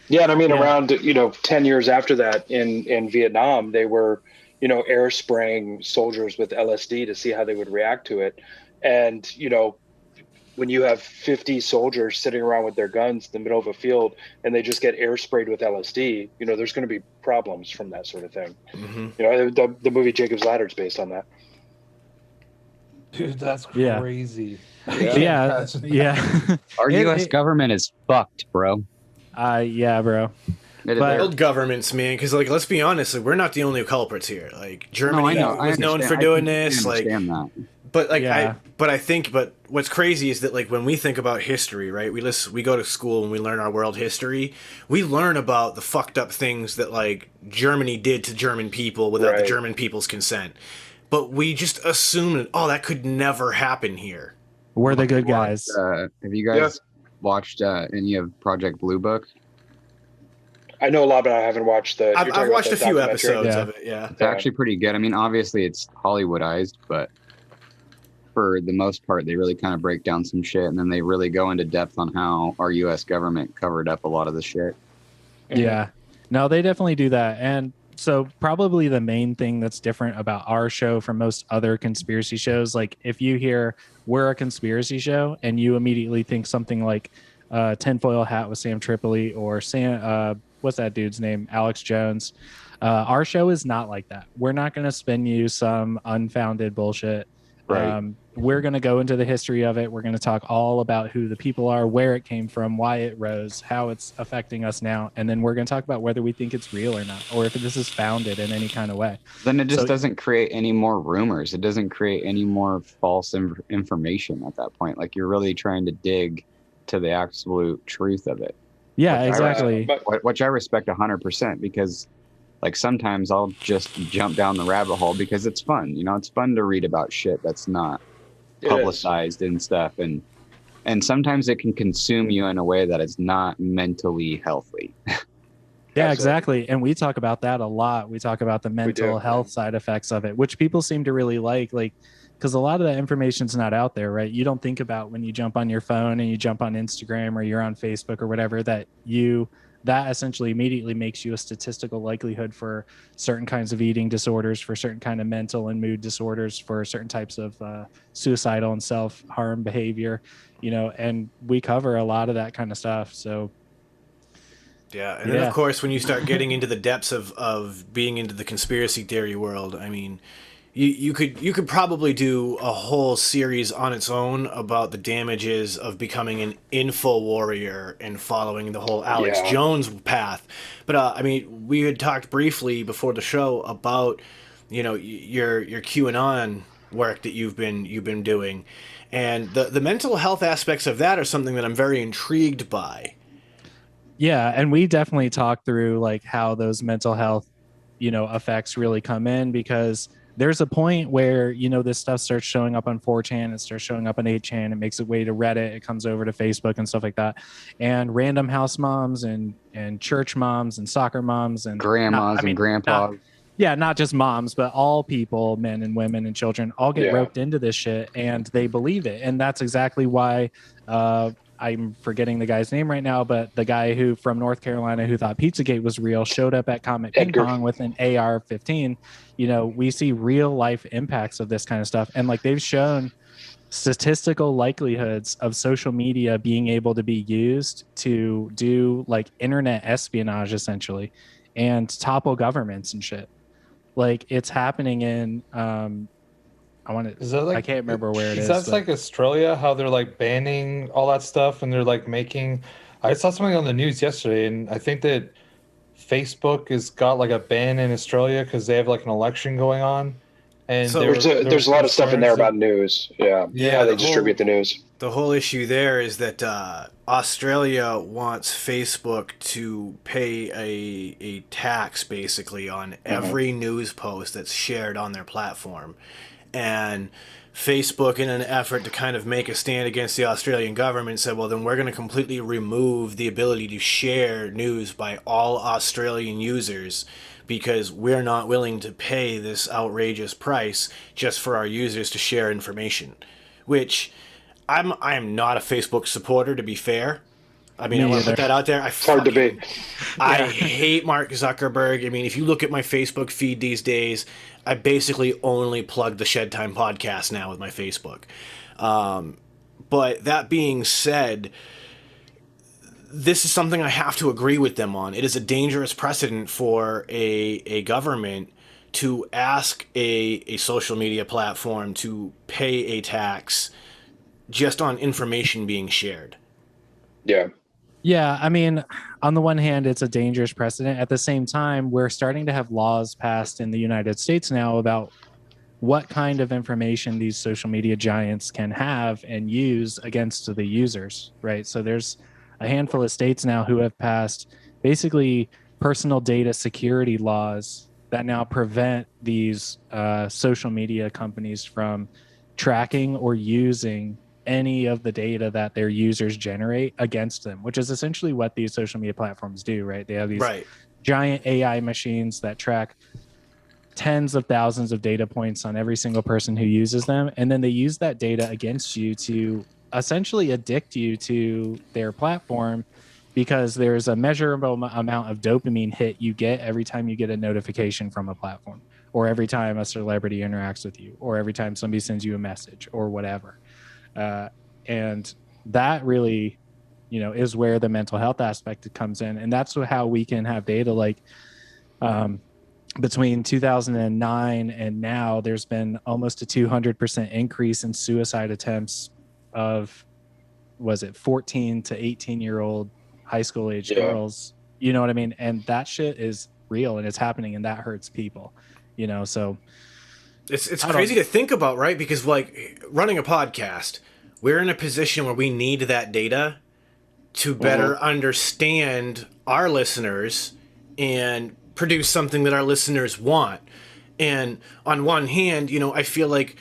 S6: Yeah, and I mean, around 10 years after that, in Vietnam, they were, air spraying soldiers with LSD to see how they would react to it, and when you have 50 soldiers sitting around with their guns in the middle of a field and they just get air sprayed with LSD, there's going to be problems from that sort of thing. Mm-hmm. The movie Jacob's Ladder is based on that.
S7: Dude, that's crazy.
S5: Yeah.
S4: Our U.S. government is fucked, bro.
S5: Yeah, bro.
S2: But old governments, man, because let's be honest, we're not the only culprits here. Like Germany was known for doing this. But what's crazy is that when we think about history, right? We go to school and we learn our world history. We learn about the fucked up things that Germany did to German people without the German people's consent. But we just assume that could never happen here.
S5: We're the good guys.
S4: Have you guys watched any of Project Blue Book?
S6: I know a lot, but I haven't watched the.
S2: I've watched a few episodes of it. Yeah,
S4: it's actually pretty good. I mean, obviously it's Hollywoodized, but for the most part, they really kind of break down some shit, and then they really go into depth on how our U.S. government covered up a lot of the shit.
S5: Yeah, no, they definitely do that, and so probably the main thing that's different about our show from most other conspiracy shows, if you hear we're a conspiracy show and you immediately think something like Tinfoil Hat with Sam Tripoli or what's that dude's name? Alex Jones. Our show is not like that. We're not going to spin you some unfounded bullshit. Right. We're going to go into the history of it. We're going to talk all about who the people are, where it came from, why it rose, how it's affecting us now. And then we're going to talk about whether we think it's real or not, or if this is founded in any kind of way.
S4: Then it just doesn't create any more rumors. It doesn't create any more false information at that point. You're really trying to dig to the absolute truth of it.
S5: Yeah, exactly.
S4: Which I respect 100%, because sometimes I'll just jump down the rabbit hole because it's fun. It's fun to read about shit that's not publicized and stuff. And sometimes it can consume you in a way that is not mentally healthy.
S5: Yeah, exactly. And we talk about that a lot. We talk about the mental health side effects of it, which people seem to really like, because a lot of that information's not out there, right? You don't think about when you jump on your phone and you jump on Instagram or you're on Facebook or whatever, that essentially immediately makes you a statistical likelihood for certain kinds of eating disorders, for certain kind of mental and mood disorders, for certain types of suicidal and self-harm behavior, and we cover a lot of that kind of stuff. So
S2: yeah, and then of course when you start getting into the depths of being into the conspiracy theory world, I mean, you could probably do a whole series on its own about the damages of becoming an info warrior and following the whole Alex Jones path. But I mean, we had talked briefly before the show about your QAnon work that you've been doing, and the mental health aspects of that are something that I'm very intrigued by.
S5: Yeah, and we definitely talk through how those mental health effects really come in, because there's a point where, this stuff starts showing up on 4chan, it starts showing up on 8chan, it makes its way to Reddit, it comes over to Facebook and stuff like that. And random house moms and church moms and soccer moms and
S4: grandmas and grandpas.
S5: Not just moms, but all people, men and women and children, all get roped into this shit and they believe it. And that's exactly why I'm forgetting the guy's name right now, but the guy who from North Carolina who thought Pizzagate was real showed up at Comet Ping Pong with an AR-15. We see real life impacts of this kind of stuff. And they've shown statistical likelihoods of social media being able to be used to do internet espionage essentially and topple governments and shit. It's happening in, I can't remember where it is.
S7: That's Australia, how they're banning all that stuff, and they're making. I saw something on the news yesterday, and I think that Facebook has got a ban in Australia because they have an election going on. And
S6: so there's a lot of stuff in there about news. Yeah, they distribute the news.
S2: The whole issue there is that Australia wants Facebook to pay a tax basically on every news post that's shared on their platform. And Facebook, in an effort to kind of make a stand against the Australian government, said, well, then we're going to completely remove the ability to share news by all Australian users because we're not willing to pay this outrageous price just for our users to share information, which I am not a Facebook supporter, to be fair. I mean, I want to put that out there.
S6: It's hard to be.
S2: I hate Mark Zuckerberg. I mean, if you look at my Facebook feed these days, I basically only plug the Shedtime Podcast now with my Facebook. But that being said, this is something I have to agree with them on. It is a dangerous precedent for a government to ask a social media platform to pay a tax just on information being shared.
S6: Yeah.
S5: Yeah, I mean, on the one hand, it's a dangerous precedent. At the same time, we're starting to have laws passed in the United States now about what kind of information these social media giants can have and use against the users, right? So there's a handful of states now who have passed basically personal data security laws that now prevent these social media companies from tracking or using any of the data that their users generate against them, which is essentially what these social media platforms do, right? They have these giant AI machines that track tens of thousands of data points on every single person who uses them. And then they use that data against you to essentially addict you to their platform, because there's a measurable amount of dopamine hit you get every time you get a notification from a platform, or every time a celebrity interacts with you, or every time somebody sends you a message or whatever. And that really, is where the mental health aspect comes in. And that's how we can have data like between 2009 and now, there's been almost a 200% increase in suicide attempts of, 14 to 18-year-old high school age girls. You know what I mean? And that shit is real and it's happening, and that hurts people, so.
S2: It's crazy to think about, right? Because like running a podcast, we're in a position where we need that data to better understand our listeners and produce something that our listeners want. And on one hand, I feel like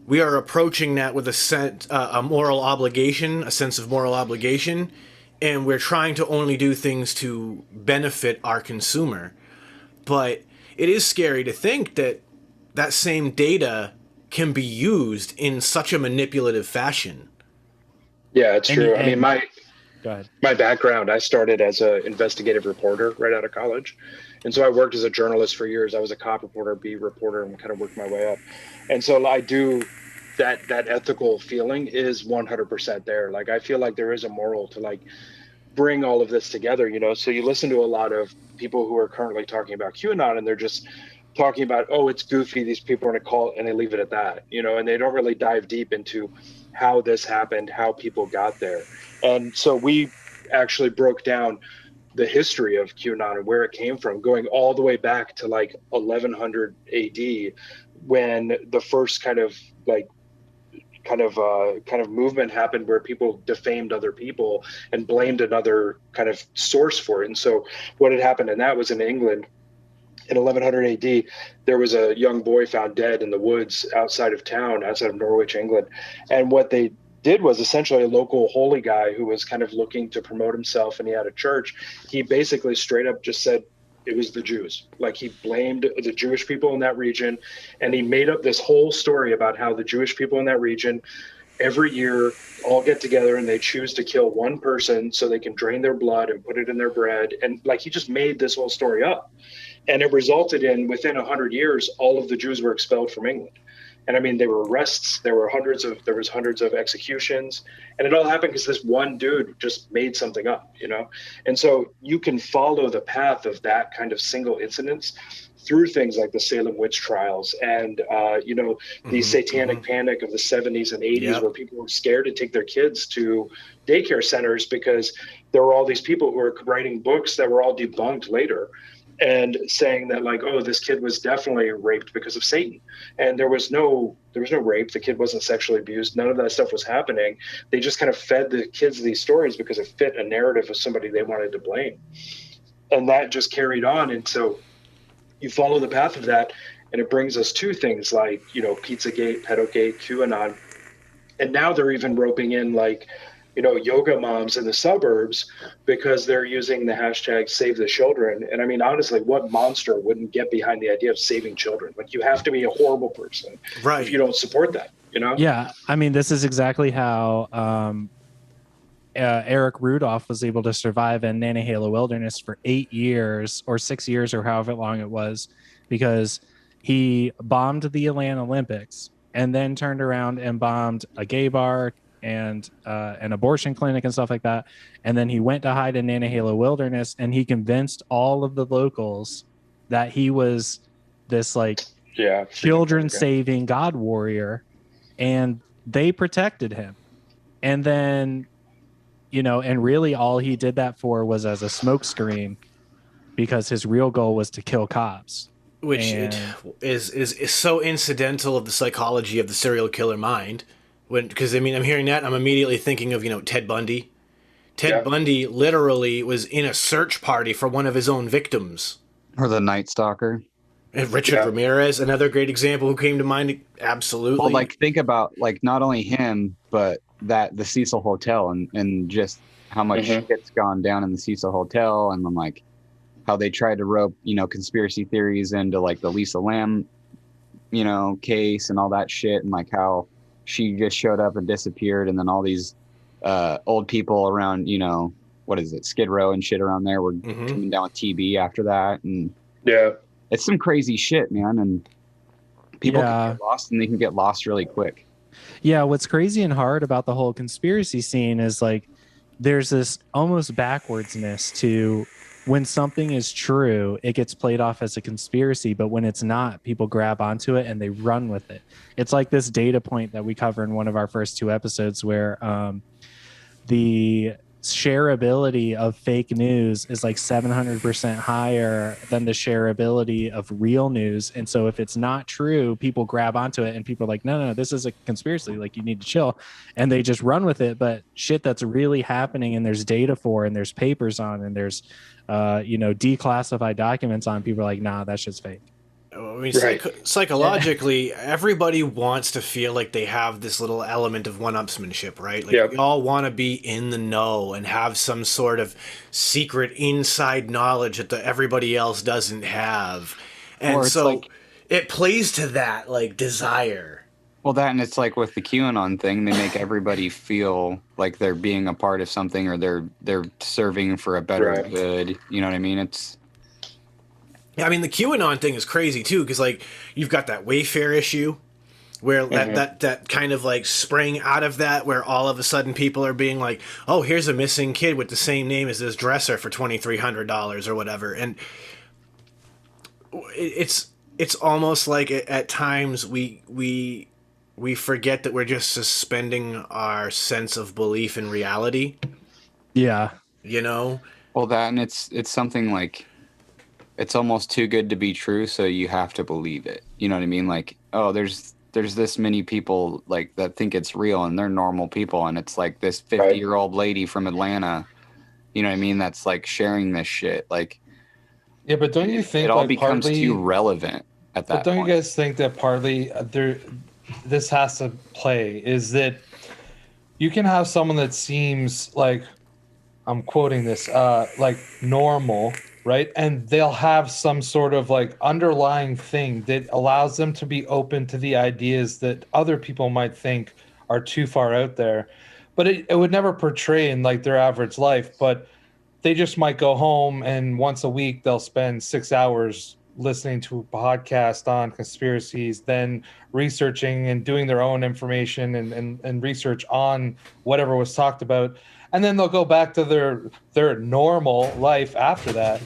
S2: we are approaching that with a sense of moral obligation, and we're trying to only do things to benefit our consumer. But it is scary to think that same data can be used in such a manipulative fashion.
S6: Yeah, it's true. I mean,
S5: go ahead.
S6: My background, I started as an investigative reporter right out of college. And so I worked as a journalist for years. I was a cop reporter, beat reporter, and kind of worked my way up. And so I do that ethical feeling is 100% there. Like, I feel like there is a moral to like bring all of this together, So you listen to a lot of people who are currently talking about QAnon, and they're just talking about, oh, it's goofy, these people are in a cult, and they leave it at that, and they don't really dive deep into how this happened, how people got there. And so we actually broke down the history of QAnon and where it came from, going all the way back to like 1100 AD, when the first kind of movement happened where people defamed other people and blamed another kind of source for it. And so what had happened, and that was in England, in 1100 AD, there was a young boy found dead in the woods outside of Norwich, England. And what they did was essentially a local holy guy who was kind of looking to promote himself, and he had a church. He basically straight up just said it was the Jews. Like, he blamed the Jewish people in that region, and he made up this whole story about how the Jewish people in that region every year all get together and they choose to kill one person so they can drain their blood and put it in their bread. And like, he just made this whole story up. And it resulted in, within 100 years, all of the Jews were expelled from England. And I mean, there were arrests, there was hundreds of executions, and it all happened because this one dude just made something up, And so you can follow the path of that kind of single incidents through things like the Salem witch trials and, the satanic panic of the 70s and 80s, where people were scared to take their kids to daycare centers because there were all these people who were writing books that were all debunked later, and saying that like, oh, this kid was definitely raped because of Satan. And there was no rape. The kid wasn't sexually abused. None of that stuff was happening. They just kind of fed the kids these stories because it fit a narrative of somebody they wanted to blame. And that just carried on. And so you follow the path of that, and it brings us to things like, Pizzagate, Pedogate, QAnon. And now they're even roping in like yoga moms in the suburbs because they're using the hashtag Save the Children. And I mean, honestly, what monster wouldn't get behind the idea of saving children? Like, you have to be a horrible person if you don't support that,
S5: Yeah, I mean, this is exactly how Eric Rudolph was able to survive in Nantahala Wilderness for 8 years or 6 years or however long it was, because he bombed the Atlanta Olympics and then turned around and bombed a gay bar and an abortion clinic and stuff like that. And then he went to hide in Nantahala Wilderness, and he convinced all of the locals that he was this children saving God warrior, and they protected him. And then, and really all he did that for was as a smokescreen, because his real goal was to kill cops.
S2: Which is so incidental of the psychology of the serial killer mind. Because I'm hearing that, I'm immediately thinking of Ted Bundy. Ted Bundy literally was in a search party for one of his own victims.
S4: Or the Night Stalker.
S2: And Richard Ramirez, another great example who came to mind. Absolutely.
S4: Well, think about not only him, but the Cecil Hotel and just how much shit's gone down in the Cecil Hotel, and then how they tried to rope conspiracy theories into the Lisa Lam case and all that shit, and how she just showed up and disappeared, and then all these old people around what is it, Skid Row and shit around there were coming down with TB after that, and it's some crazy shit, man, and people can get lost, and they can get lost really quick.
S5: Yeah, what's crazy and hard about the whole conspiracy scene is there's this almost backwardsness to when something is true, it gets played off as a conspiracy, but when it's not, people grab onto it and they run with it. It's like this data point that we cover in one of our first 2 episodes where the shareability of fake news is 700% higher than the shareability of real news. And so if it's not true, people grab onto it, and people are like, no, this is a conspiracy. You need to chill. And they just run with it. But shit that's really happening, and there's data for, and there's papers on, and there's, declassified documents on, people are like, nah, that shit's fake.
S2: Psychologically, everybody wants to feel like they have this little element of one-upsmanship, right? We all want to be in the know and have some sort of secret inside knowledge that everybody else doesn't have. And so it plays to that desire.
S4: Well, that, and it's with the QAnon thing, they make everybody feel like they're being a part of something, or they're serving for a better good. You know what I mean? It's...
S2: Yeah, the QAnon thing is crazy too, because you've got that Wayfair issue, where that kind of sprang out of that, where all of a sudden people are being like, oh, here's a missing kid with the same name as this dresser for $2,300 or whatever, and it's almost at times we forget that we're just suspending our sense of belief in reality.
S5: Yeah,
S4: Well, that, and it's something it's almost too good to be true, so you have to believe it. You know what I mean? Oh, there's this many people that think it's real, and they're normal people, and it's this 50-year-old lady from Atlanta, you know what I mean, that's sharing this shit.
S7: Yeah, but don't you think
S4: it all becomes too relevant at that point?
S7: Don't you guys think that partly this has to play is that you can have someone that seems I'm quoting this normal, right? And they'll have some sort of underlying thing that allows them to be open to the ideas that other people might think are too far out there. But it would never portray in their average life, but they just might go home and once a week they'll spend 6 hours listening to a podcast on conspiracies, then researching and doing their own information and research on whatever was talked about. And then they'll go back to their normal life after that.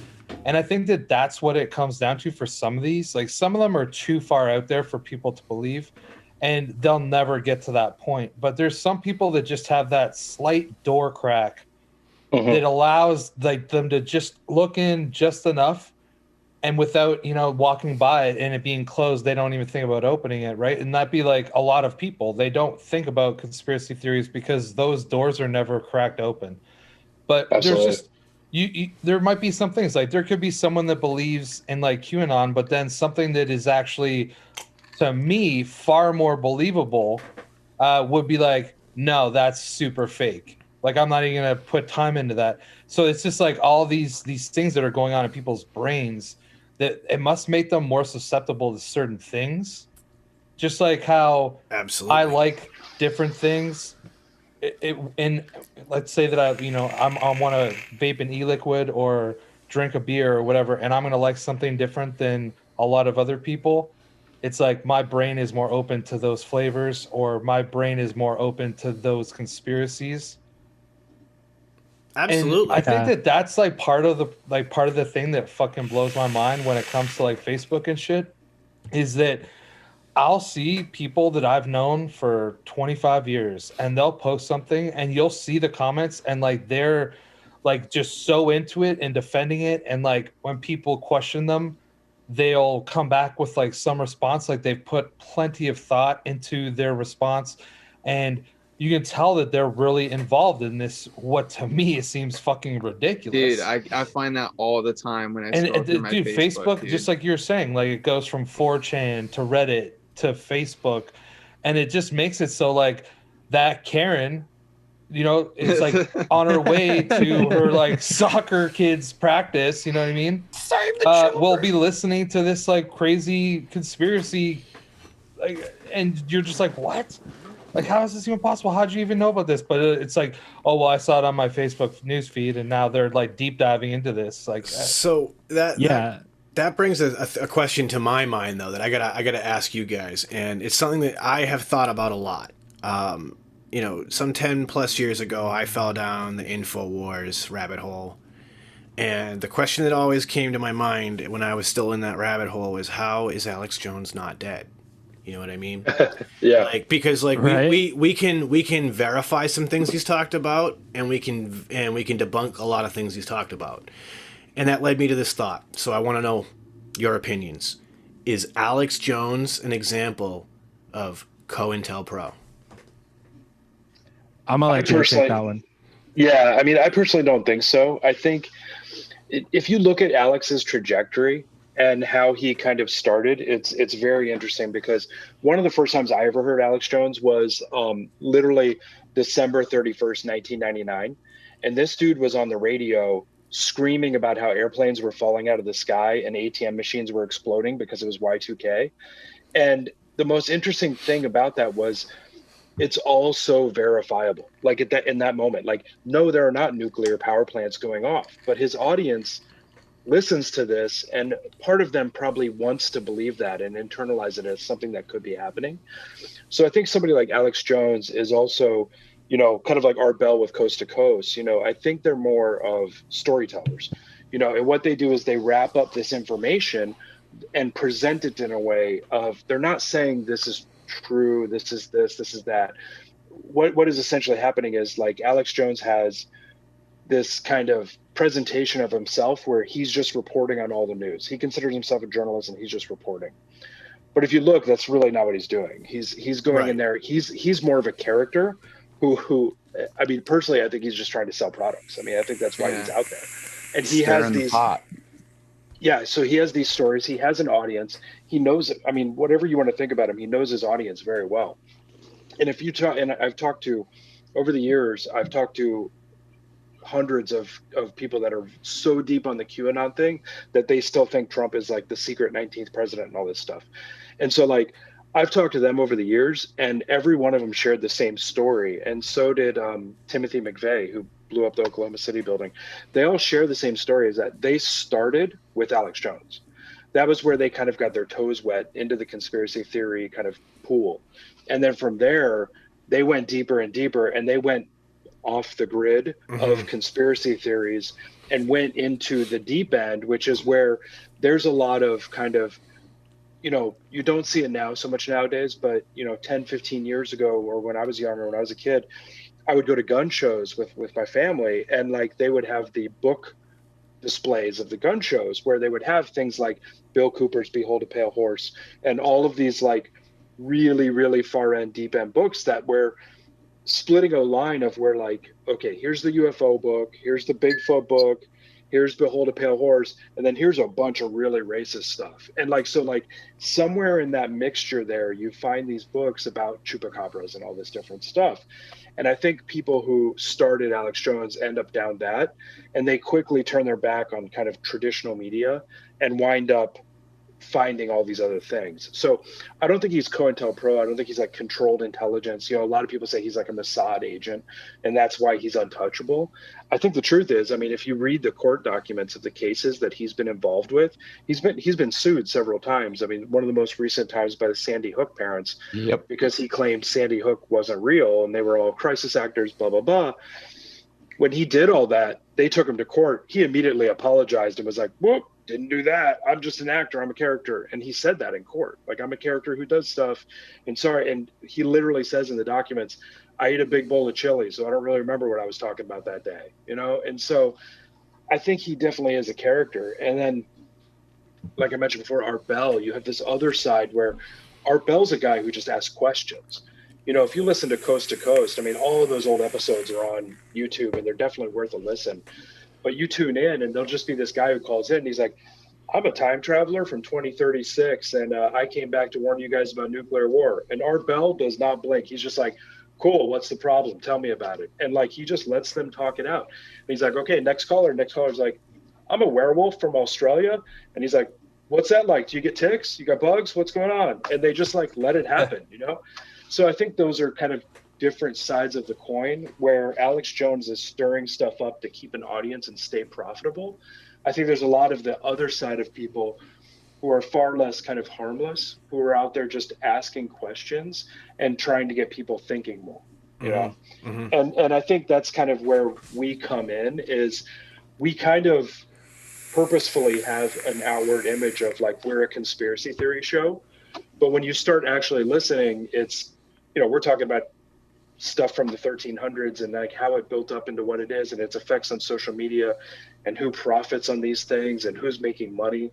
S7: And I think that that's what it comes down to for some of these. Some of them are too far out there for people to believe, and they'll never get to that point. But there's some people that just have that slight door crack that allows them to just look in just enough, and without walking by it and it being closed, they don't even think about opening it, right? And that'd be a lot of people. They don't think about conspiracy theories because those doors are never cracked open. But Absolutely. There's just there might be some things there could be someone that believes in QAnon, but then something that is actually, to me, far more believable would be no, that's super fake. Like I'm not even gonna put time into that. So it's just like all these things that are going on in people's brains that it must make them more susceptible to certain things. Just like how
S2: Absolutely.
S7: I like different things. And let's say that I want to vape an e-liquid or drink a beer or whatever, and I'm gonna like something different than a lot of other people. It's like my brain is more open to those flavors, or my brain is more open to those conspiracies.
S2: Absolutely.
S7: And I think that that's like part of the thing that fucking blows my mind when it comes to like Facebook and shit, is that I'll see people that I've known for 25 years and they'll post something and you'll see the comments and like they're like just so into it and defending it, and like when people question them, they'll come back with like some response, like they've put plenty of thought into their response, and you can tell that they're really involved in this, what to me it seems fucking ridiculous.
S3: Dude, I find that all the time when I scroll through my
S7: Facebook,
S3: dude.
S7: just like you're saying, like it goes from 4chan to Reddit to Facebook, and it just makes it so like that Karen, it's like on her way to her like soccer kids practice, you know what I mean?
S3: Save the children.
S7: We'll be listening to this like crazy conspiracy, like, and you're just like, what? Like, how is this even possible? How'd you even know about this? But it's like, oh, well, I saw it on my Facebook news feed, and now they're like deep diving into this. Like,
S2: so that brings a question to my mind, though, that I gotta ask you guys, and it's something that I have thought about a lot. Some 10 plus years ago, I fell down the InfoWars rabbit hole, and the question that always came to my mind when I was still in that rabbit hole was, how is Alex Jones not dead? You know what I mean?
S6: Yeah.
S2: Like, because like
S5: Right.
S2: we can verify some things he's talked about, and we can debunk a lot of things he's talked about. And that led me to this thought. So I want to know your opinions. Is Alex Jones an example of COINTELPRO?
S5: I'm gonna let you
S6: personally-
S5: take that one.
S6: Yeah, I mean, I personally don't think so. I think if you look at Alex's trajectory and how he kind of started, it's very interesting, because one of the first times I ever heard Alex Jones was literally December 31st, 1999. And this dude was on the radio screaming about how airplanes were falling out of the sky and ATM machines were exploding because it was Y2K. And the most interesting thing about that was it's all so verifiable. Like in that moment, like, no, there are not nuclear power plants going off, but his audience listens to this, and part of them probably wants to believe that and internalize it as something that could be happening. So I think somebody like Alex Jones is also, kind of like Art Bell with Coast to Coast. I think they're more of storytellers, and what they do is they wrap up this information and present it in a way of, they're not saying this is true, this is that. What is essentially happening is, like, Alex Jones has this kind of presentation of himself where he's just reporting on all the news. He considers himself a journalist and he's just reporting. But if you look, that's really not what he's doing. He's going in there. He's more of a character who I mean, personally, I think he's just trying to sell products. I mean, I think that's why he's out there. And he has these. Yeah, so he has these stories. He has an audience. He knows. I mean, whatever you want to think about him, he knows his audience very well. And if you talk, and I've talked to, over the years, I've talked to hundreds of people that are so deep on the QAnon thing that they still think Trump is like the secret 19th president and all this stuff. And so, like, I've talked to them over the years, and every one of them shared the same story. And so did Timothy McVeigh, who blew up the Oklahoma City building. They all share the same story, is that they started with Alex Jones. That was where they kind of got their toes wet into the conspiracy theory kind of pool. And then from there, they went deeper and deeper, and they went off the grid of conspiracy theories and went into the deep end, which is where there's a lot of kind of, you don't see it now so much nowadays, but 10, 15 years ago, or when I was younger, when I was a kid, I would go to gun shows with my family, and like they would have the book displays of the gun shows where they would have things like Bill Cooper's Behold a Pale Horse and all of these like really, really far end, deep end books that were splitting a line of where, like, okay, here's the UFO book, here's the Bigfoot book, here's Behold a Pale Horse, and then here's a bunch of really racist stuff. And like, so like somewhere in that mixture there, you find these books about chupacabras and all this different stuff. And I think people who started Alex Jones end up down that, and they quickly turn their back on kind of traditional media and wind up finding all these other things. So I don't think he's COINTELPRO. I don't think he's like controlled intelligence. You know, a lot of people say he's like a Mossad agent, and that's why he's untouchable. I think the truth is, I mean, if you read the court documents of the cases that he's been involved with, he's been sued several times. I mean, one of the most recent times by the Sandy Hook parents, because he claimed Sandy Hook wasn't real and they were all crisis actors, blah, blah, blah. When he did all that, they took him to court. He immediately apologized and was like, whoop, didn't do that. I'm just an actor. I'm a character. And he said that in court. Like, I'm a character who does stuff. And sorry. And he literally says in the documents, I ate a big bowl of chili, so I don't really remember what I was talking about that day, you know? And so I think he definitely is a character. And then, like I mentioned before, Art Bell, you have this other side where Art Bell's a guy who just asks questions. You know, if you listen to Coast to Coast, I mean, all of those old episodes are on YouTube and they're definitely worth a listen. But you tune in and there'll just be this guy who calls in and he's like, I'm a time traveler from 2036 and I came back to warn you guys about nuclear war. And Art Bell does not blink. He's just like, cool, what's the problem? Tell me about it. And like, he just lets them talk it out. And he's like, okay, next caller. Next caller's like, I'm a werewolf from Australia. And he's like, what's that like? Do you get ticks? You got bugs? What's going on? And they just like let it happen, you know? So I think those are kind of different sides of the coin where Alex Jones is stirring stuff up to keep an audience and stay profitable. I think there's a lot of the other side of people who are far less kind of harmless, who are out there just asking questions and trying to get people thinking more, you know? Mm-hmm. And I think that's kind of where we come in, is we kind of purposefully have an outward image of like, we're a conspiracy theory show. But when you start actually listening, it's, you know, we're talking about stuff from the 1300s and like how it built up into what it is and its effects on social media and who profits on these things and who's making money.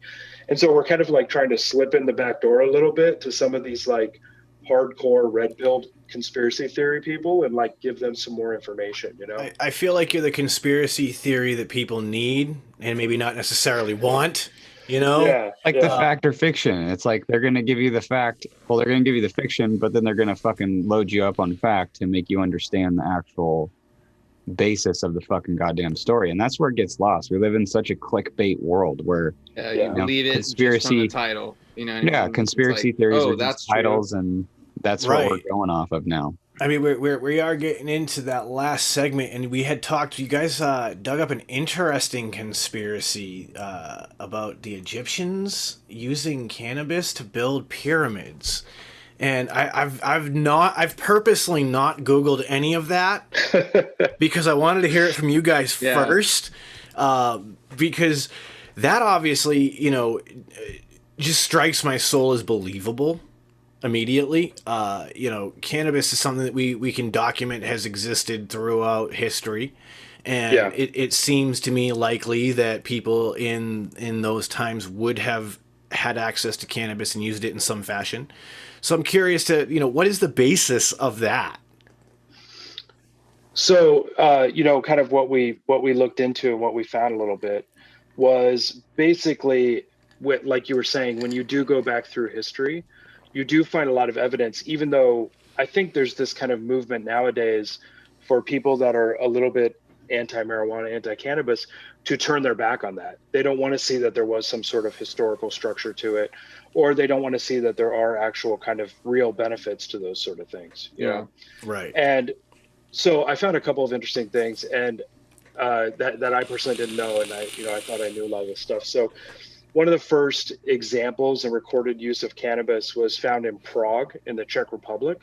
S6: And so we're kind of like trying to slip in the back door a little bit to some of these like hardcore red-pilled conspiracy theory people and like give them some more information, you know?
S2: I feel like you're the conspiracy theory that people need and maybe not necessarily want. You know,
S4: the fact or fiction. It's like they're going to give you the fact. Well, they're going to give you the fiction, but then they're going to fucking load you up on fact to make you understand the actual basis of the fucking goddamn story. And that's where it gets lost. We live in such a clickbait world where
S3: you believe it conspiracy just from the title. You know,
S4: conspiracy theories are just titles, true. And that's what we're going off of now.
S2: I mean, we are getting into that last segment, and we had talked. You guys dug up an interesting conspiracy about the Egyptians using cannabis to build pyramids, and I've purposely not Googled any of that because I wanted to hear it from you guys first, because that obviously, you know, just strikes my soul as believable. Immediately, you know, cannabis is something that we can document has existed throughout history, and it seems to me likely that people in those times would have had access to cannabis and used it in some fashion. So I'm curious to, you know, what is the basis of that?
S6: So you know, kind of what we looked into and what we found a little bit was basically what, like you were saying, when you do go back through history, you do find a lot of evidence, even though I think there's this kind of movement nowadays for people that are a little bit anti-marijuana, anti-cannabis to turn their back on that. They don't want to see that there was some sort of historical structure to it, or they don't want to see that there are actual kind of real benefits to those sort of things. You know?
S2: Right.
S6: And so I found a couple of interesting things and that I personally didn't know. And I thought I knew a lot of this stuff. So one of the first examples in recorded use of cannabis was found in Prague in the Czech Republic.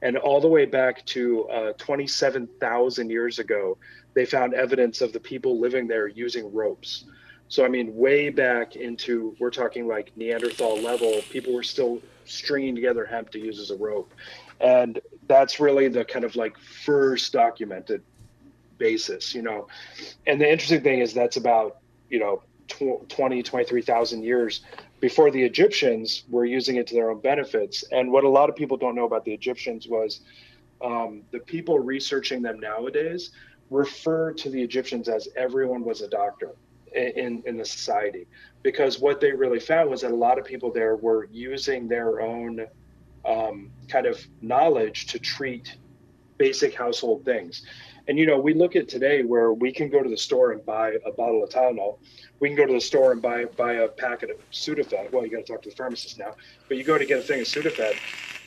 S6: And all the way back to 27,000 years ago, they found evidence of the people living there using ropes. So, I mean, way back into, we're talking like Neanderthal level, people were still stringing together hemp to use as a rope. And that's really the kind of like first documented basis, you know. And the interesting thing is that's about, you know, 23,000 years before the Egyptians were using it to their own benefits. And what a lot of people don't know about the Egyptians was the people researching them nowadays refer to the Egyptians as everyone was a doctor. in the society, because what they really found was that a lot of people there were using their own kind of knowledge to treat basic household things. And, you know, we look at today where we can go to the store and buy a bottle of Tylenol. We can go to the store and buy a packet of Sudafed. Well, you got to talk to the pharmacist now, but you go to get a thing of Sudafed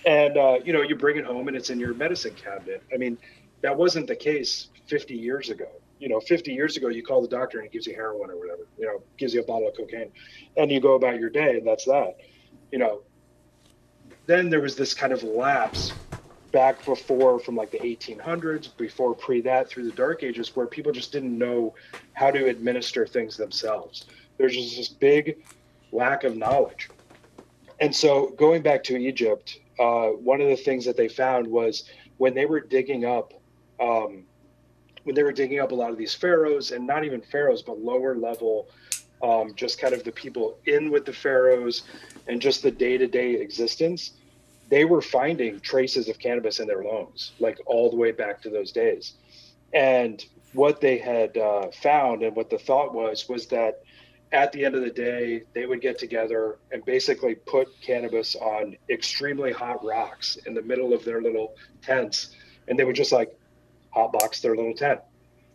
S6: and, you know, you bring it home and it's in your medicine cabinet. I mean, that wasn't the case 50 years ago. You know, 50 years ago, you call the doctor and he gives you heroin or whatever, you know, gives you a bottle of cocaine and you go about your day and that's that. You know, then there was this kind of lapse back before, from like the 1800s, before that, through the Dark Ages, where people just didn't know how to administer things themselves. There's just this big lack of knowledge. And so going back to Egypt, one of the things that they found was when they were digging up a lot of these pharaohs, and not even pharaohs, but lower level, just kind of the people in with the pharaohs and just the day-to-day existence, they were finding traces of cannabis in their lungs, like all the way back to those days. And what they had found, and what the thought was that at the end of the day, they would get together and basically put cannabis on extremely hot rocks in the middle of their little tents, and they would just like hotbox their little tent.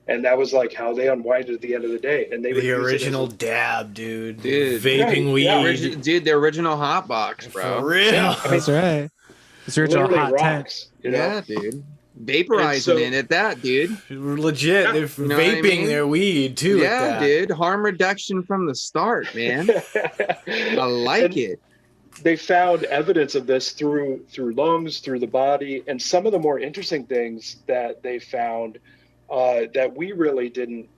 S6: And that was like how they unwinded at the end of the day. And they would
S2: The original dab, dude.
S3: Dude.
S2: Vaping weed.
S3: Dude, the original hot box, bro.
S2: For real.
S5: That's right. It's original
S6: literally
S5: hot tent.
S6: rocks, you know?
S3: Yeah, dude. Vaporizing
S6: And so-
S3: it at that, dude.
S2: Legit. They're
S3: You know what I
S2: vaping
S3: mean?
S2: their weed, too.
S3: Yeah,
S2: at that.
S3: dude. Harm reduction from the start, man. I like
S6: And
S3: it.
S6: They found evidence of this through lungs, through the body, and some of the more interesting things that they found that we really don't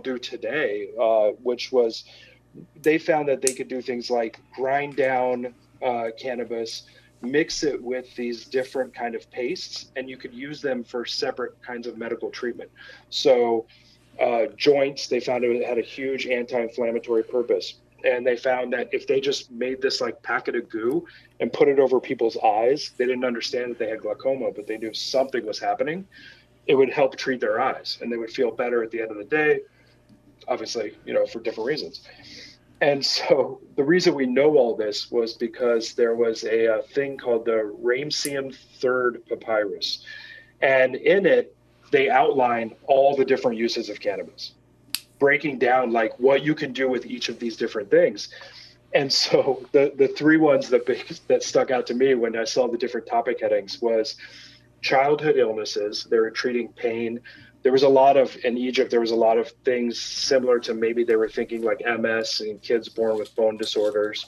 S6: do today, which was they found that they could do things like grind down cannabis, mix it with these different kind of pastes, and you could use them for separate kinds of medical treatment. So joints, they found it had a huge anti-inflammatory purpose. And they found that if they just made this like packet of goo and put it over people's eyes, they didn't understand that they had glaucoma, but they knew something was happening. It would help treat their eyes and they would feel better at the end of the day, obviously, you know, for different reasons. And so the reason we know all this was because there was a thing called the Ramesseum III Papyrus. And in it, they outline all the different uses of cannabis, breaking down like what you can do with each of these different things. And so the three ones that stuck out to me when I saw the different topic headings was childhood illnesses. They were treating pain. There was a lot of, in Egypt, there was a lot of things similar to maybe they were thinking like MS and kids born with bone disorders.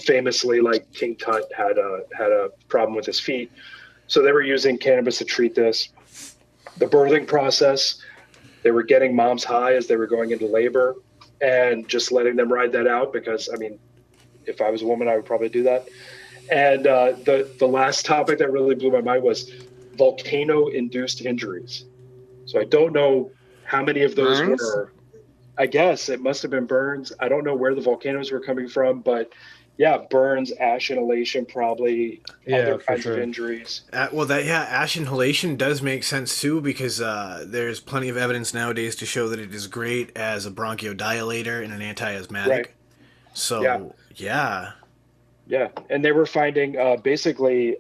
S6: Famously, like King Tut had a problem with his feet. So they were using cannabis to treat this. The birthing process, they were getting moms high as they were going into labor and just letting them ride that out because, I mean, if I was a woman, I would probably do that. And the last topic that really blew my mind was volcano-induced injuries. So I don't know how many of those
S3: Burns?
S6: were. I guess it must have been burns. I don't know where the volcanoes were coming from, but yeah, burns, ash inhalation, probably other
S7: for
S6: kinds
S7: sure.
S6: of injuries.
S2: Ash inhalation does make sense too because there's plenty of evidence nowadays to show that it is great as a bronchodilator and an anti-asthmatic.
S6: Right.
S2: So, yeah.
S6: Yeah, and they were finding basically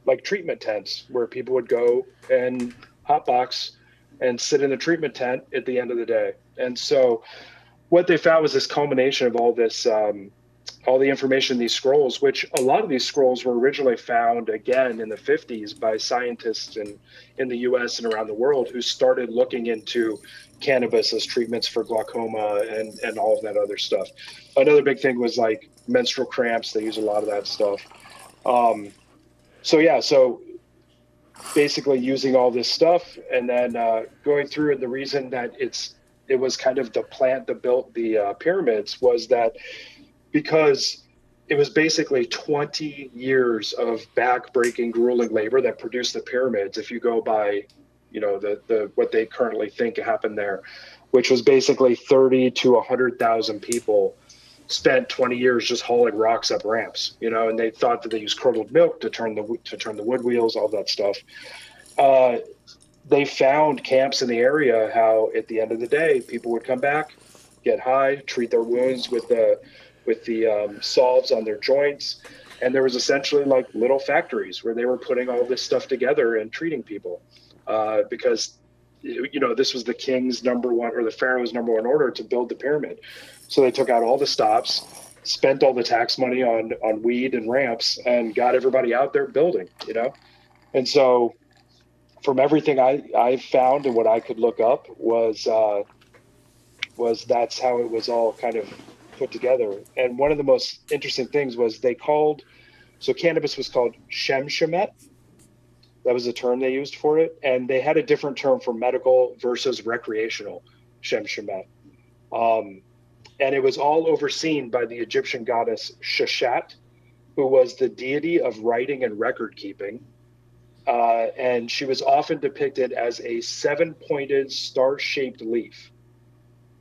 S6: like treatment tents where people would go and hotbox and sit in a treatment tent at the end of the day. And so what they found was this culmination of all this, all the information in these scrolls, which a lot of these scrolls were originally found again in the 50s by scientists in the US and around the world who started looking into cannabis as treatments for glaucoma and all of that other stuff. Another big thing was like menstrual cramps. They use a lot of that stuff. So basically using all this stuff and then going through it. The reason that it was kind of the plant that built the pyramids was that because it was basically 20 years of back-breaking, grueling labor that produced the pyramids. If you go by, you know, the what they currently think happened there, which was basically 30 to 100,000 people spent 20 years just hauling rocks up ramps, you know, and they thought that they used curdled milk to turn the wood wheels, all that stuff. they found camps in the area, how at the end of the day, people would come back, get high, treat their wounds with the salves on their joints. And there was essentially like little factories where they were putting all this stuff together and treating people, because, you know, this was the king's number one, or the pharaoh's number one order to build the pyramid. So they took out all the stops, spent all the tax money on weed and ramps, and got everybody out there building, you know? And so from everything I found and what I could look up was that's how it was all kind of put together. And one of the most interesting things was cannabis was called Shemshemet. That was the term they used for it. And they had a different term for medical versus recreational, Shemshemet. And it was all overseen by the Egyptian goddess Sheshat, who was the deity of writing and record keeping. And she was often depicted as a 7-pointed star-shaped leaf.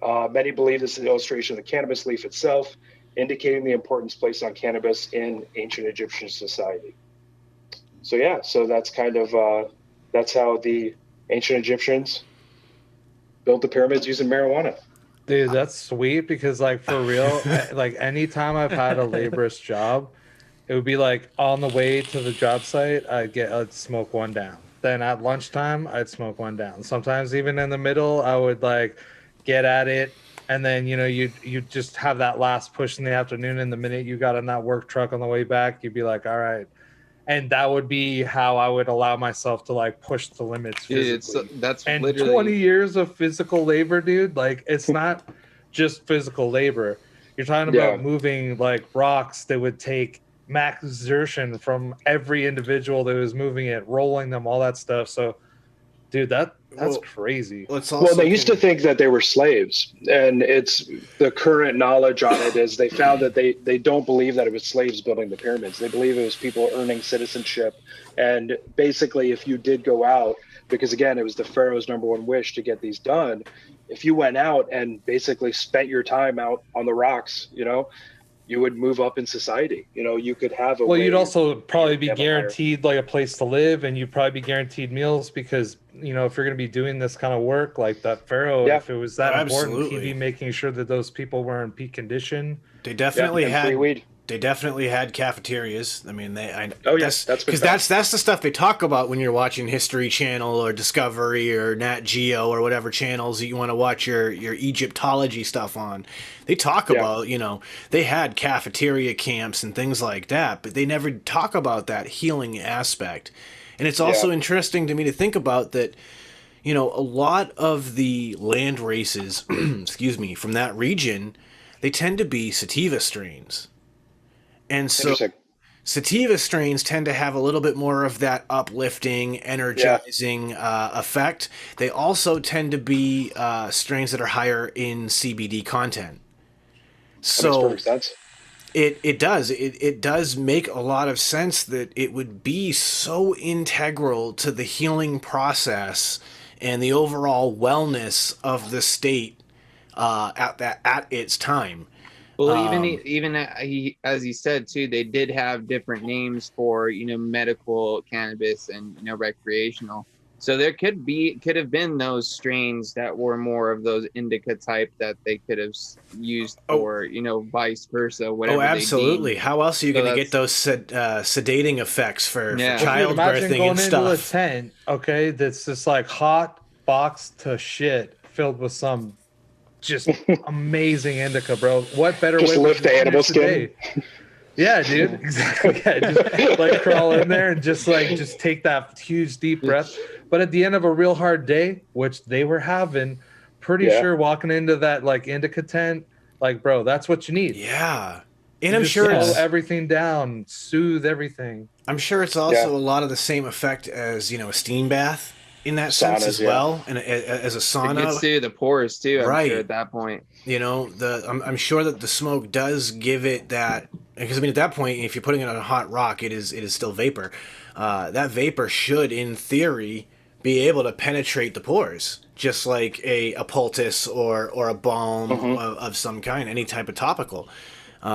S6: Many believe this is an illustration of the cannabis leaf itself, indicating the importance placed on cannabis in ancient Egyptian society. So yeah, so that's kind of that's how the ancient Egyptians built the pyramids using marijuana.
S7: Dude, that's sweet, because like for real, like anytime I've had a laborious job, it would be like on the way to the job site, I'd smoke one down. Then at lunchtime, I'd smoke one down. Sometimes even in the middle, I would like get at it. And then, you know, you'd just have that last push in the afternoon. And the minute you got on that work truck on the way back, you'd be like, all right. And that would be how I would allow myself to like push the limits physically.
S3: That's
S7: and
S3: literally
S7: 20 years of physical labor, dude. Like, it's not just physical labor. You're talking about moving like rocks that would take max exertion from every individual that was moving it, rolling them, all that stuff. So, dude, that's crazy.
S6: Well, they used to think that they were slaves, and it's the current knowledge on it is they found that they don't believe that it was slaves building the pyramids. They believe it was people earning citizenship. And basically, if you did go out, because again, it was the pharaoh's number one wish to get these done, if you went out and basically spent your time out on the rocks, you know, you would move up in society. You know, you could have
S7: you'd also probably be guaranteed like a place to live, and you'd probably be guaranteed meals, because, you know, if you're going to be doing this kind of work like that pharaoh, if it was that important, he'd be making sure that those people were in peak condition.
S2: They definitely had
S3: free weed.
S2: They definitely had cafeterias. I mean,
S3: that's
S2: because that's the stuff they talk about when you're watching History Channel or Discovery or Nat Geo or whatever channels that you want to watch your Egyptology stuff on. They talk about, you know, they had cafeteria camps and things like that, but they never talk about that healing aspect. And it's also interesting to me to think about that, you know, a lot of the land races, excuse me, from that region, they tend to be sativa strains. And so sativa strains tend to have a little bit more of that uplifting, energizing effect. They also tend to be strains that are higher in CBD content. So
S6: makes perfect sense.
S2: It does make a lot of sense that it would be so integral to the healing process and the overall wellness of the state at its time.
S3: Well, even as he said too, they did have different names for, you know, medical cannabis and, you know, recreational. So there could have been those strains that were more of those indica type that they could have used for, you know, vice versa. Whatever.
S2: Oh, absolutely. How else are you going to get those sedating effects for childbirthing
S7: going
S2: and stuff?
S7: Into a tent, okay, that's just like hot box to shit filled with some just amazing indica, bro. What better
S6: just
S7: way to
S6: lift the animal skin?
S7: Yeah, dude. Exactly. Yeah, just like crawl in there and just take that huge deep breath. But at the end of a real hard day, which they were having, pretty sure walking into that like indica tent, like, bro, that's what you need.
S2: Yeah. And I'm
S7: just
S2: sure
S7: slow everything down, soothe everything.
S2: I'm sure it's also a lot of the same effect as, you know, a steam bath in that sense as well, and as a sauna.
S3: It gets to the pores too, I'm sure at that point.
S2: You know, I'm sure that the smoke does give it that, because I mean at that point, if you're putting it on a hot rock, it is still vapor. That vapor should, in theory, be able to penetrate the pores, just like a poultice or a balm of some kind, any type of topical.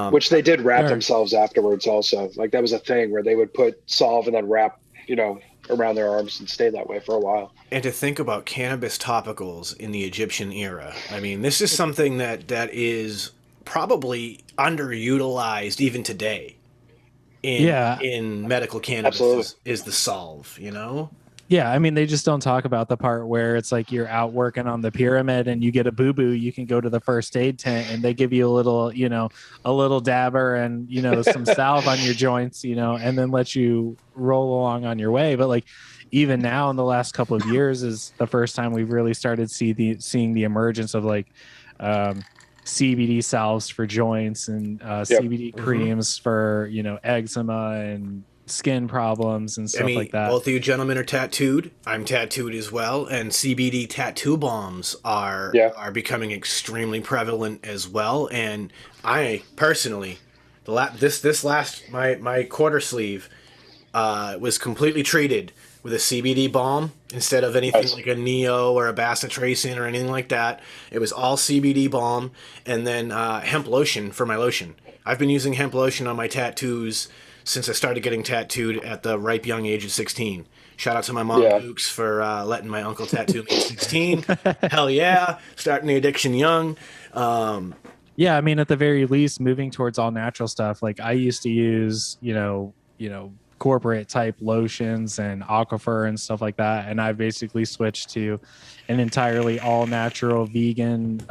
S6: Which they did wrap themselves afterwards also. Like that was a thing where they would put solve and then wrap, you know, around their arms and stay that way for a while.
S2: And to think about cannabis topicals in the Egyptian era. I mean, this is something that is probably underutilized even today in medical cannabis is the solve, you know?
S5: Yeah, I mean, they just don't talk about the part where it's like you're out working on the pyramid and you get a boo-boo, you can go to the first aid tent and they give you a little, you know, a little dabber and, you know, some salve on your joints, you know, and then let you roll along on your way. But like even now in the last couple of years is the first time we've really started seeing the emergence of like CBD salves for joints and CBD creams for, you know, eczema and skin problems and stuff like that.
S2: Both of you gentlemen are tattooed. I'm tattooed as well, and CBD tattoo bombs are becoming extremely prevalent as well. And I personally, this last my quarter sleeve was completely treated with a CBD balm instead of anything like a Neo or a bacitracin or anything like that. It was all CBD balm, and then hemp lotion for my lotion. I've been using hemp lotion on my tattoos since I started getting tattooed at the ripe young age of 16. Shout out to my mom, Dukes, for letting my uncle tattoo me at 16. Hell yeah, starting the addiction young.
S5: Yeah, I mean, at the very least, moving towards all natural stuff. Like I used to use, you know, corporate type lotions and aquifer and stuff like that, and I basically switched to an entirely all natural vegan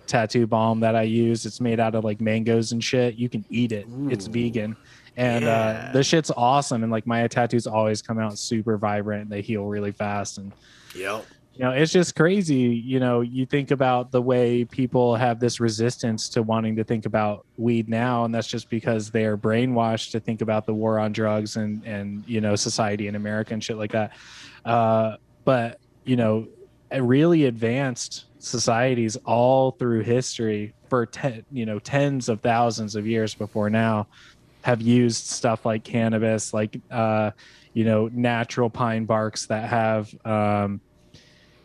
S5: tattoo balm that I use. It's made out of like mangoes and shit. You can eat it. Ooh. It's vegan. And the shit's awesome. And like my tattoos always come out super vibrant. They heal really fast. And, you know, it's just crazy. You know, you think about the way people have this resistance to wanting to think about weed now. And that's just because they are brainwashed to think about the war on drugs and you know, society in America and shit like that. But, you know, really advanced societies all through history for tens of thousands of years before now have used stuff like cannabis, like you know, natural pine barks that have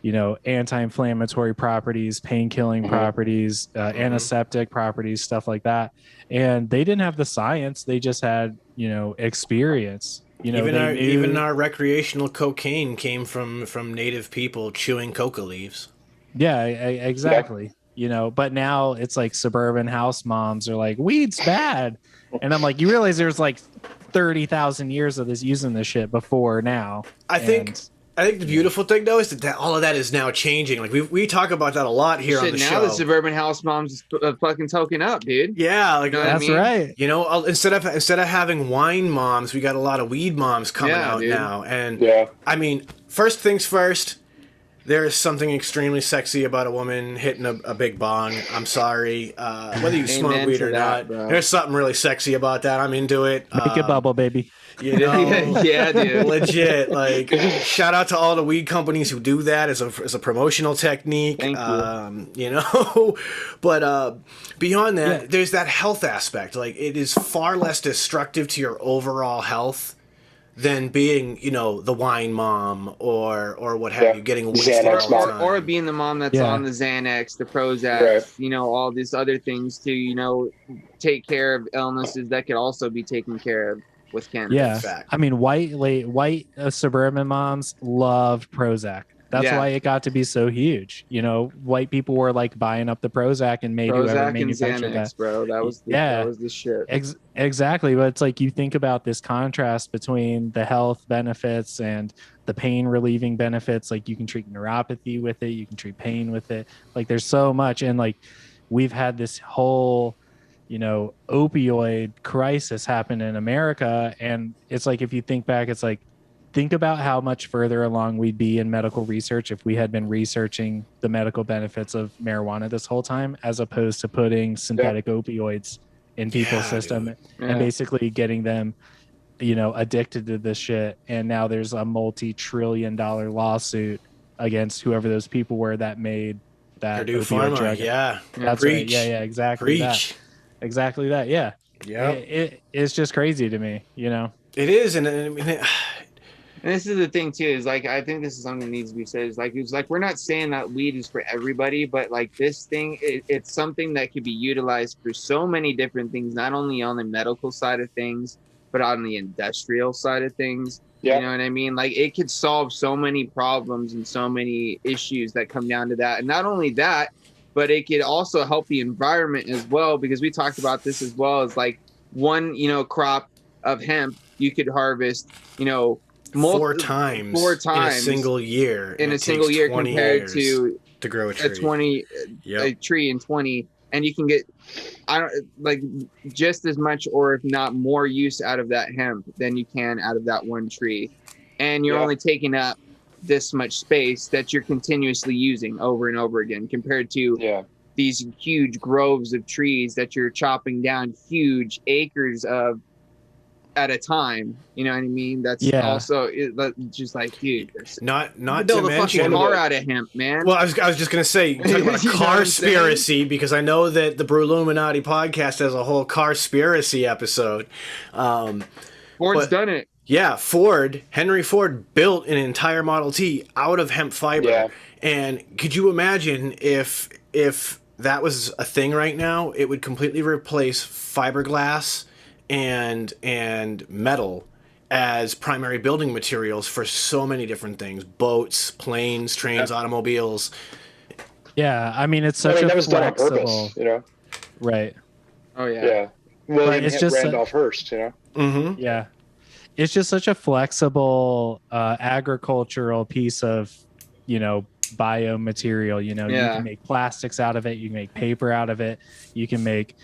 S5: you know, anti-inflammatory properties, pain-killing properties, antiseptic properties, stuff like that. And they didn't have the science; they just had, you know, experience. You know,
S2: even our recreational cocaine came from native people chewing coca leaves.
S5: Yeah, exactly. Yeah. You know, but now it's like suburban house moms are like, weed's bad. And I'm like, you realize there's like 30,000 years of this using this shit before now.
S2: I think the beautiful thing though is that all of that is now changing. Like we talk about that a lot here on the show.
S3: Now the suburban house moms is fucking token up, dude.
S2: Yeah, like
S5: that's right.
S2: You know, instead of having wine moms, we got a lot of weed moms coming out now. And I mean, first things first. There is something extremely sexy about a woman hitting a big bong. I'm sorry. Whether you smoke weed or not, there's something really sexy about that. I'm into it.
S5: Make a bubble, baby.
S2: You know,
S3: yeah, dude.
S2: Legit. Like, shout out to all the weed companies who do that as a promotional technique.
S3: Thank you.
S2: You know, but beyond that, there's that health aspect. Like, it is far less destructive to your overall health than being, you know, the wine mom or what have you, getting wasted all the time.
S3: Or being the mom that's on the Xanax, the Prozac, you know, all these other things to, you know, take care of illnesses that could also be taken care of with cannabis.
S5: Yeah, I mean, white suburban moms loved Prozac. That's why it got to be so huge. You know, white people were like buying up the Prozac and made whoever manufactured
S3: and Xanax,
S5: that.
S3: Bro, that was the shit.
S5: Exactly, but it's like you think about this contrast between the health benefits and the pain relieving benefits. Like you can treat neuropathy with it, you can treat pain with it. Like there's so much, and like we've had this whole, you know, opioid crisis happen in America, and it's like if you think back, it's like, think about how much further along we'd be in medical research if we had been researching the medical benefits of marijuana this whole time, as opposed to putting synthetic opioids in people's system and basically getting them, you know, addicted to this shit. And now there's a multi-trillion-dollar lawsuit against whoever those people were that made that
S2: Purdue
S5: opioid
S2: Pharma,
S5: drug. That's
S2: Preach.
S5: right. Yeah, exactly.
S2: Preach.
S5: Exactly that. Yeah. It's just crazy to me, you know.
S2: It is, and I mean.
S3: And this is the thing too, is like, I think this is something that needs to be said. It's like we're not saying that weed is for everybody, but like this thing, it's something that could be utilized for so many different things, not only on the medical side of things, but on the industrial side of things.
S6: Yeah.
S3: You know what I mean? Like it could solve so many problems and so many issues that come down to that. And not only that, but it could also help the environment as well, because we talked about this as well as like one, crop of hemp you could harvest,
S2: Four times in a single year.
S3: In
S2: and
S3: a
S2: it
S3: single
S2: takes
S3: year
S2: 20
S3: compared
S2: years to grow a tree.
S3: a tree in 20, and you can get just as much or if not more use out of that hemp than you can out of that one tree. And you're only taking up this much space that you're continuously using over and over again, compared to these huge groves of trees that you're chopping down huge acres of at a time. You know what I mean? That's also just like, dude,
S2: not
S3: build
S2: to
S3: a
S2: mention
S3: fucking car out of hemp, man.
S2: Well, I was just gonna say, you're talking about a conspiracy, because I know that the Brewluminati podcast has a whole conspiracy episode.
S3: Ford's done it.
S2: Yeah, Henry Ford built an entire Model T out of hemp fiber.
S6: Yeah.
S2: And could you imagine if that was a thing right now? It would completely replace fiberglass and metal as primary building materials for so many different things: boats, planes, trains, automobiles.
S5: Yeah, I mean, it's such a
S6: that was done on
S5: flexible,
S6: purpose,
S5: right?
S3: Oh yeah.
S6: Yeah. William
S5: it's just
S6: Randolph Hearst,
S2: Mm-hmm.
S5: Yeah, it's just such a flexible agricultural piece of, biomaterial. You can make plastics out of it. You can make paper out of it. You can make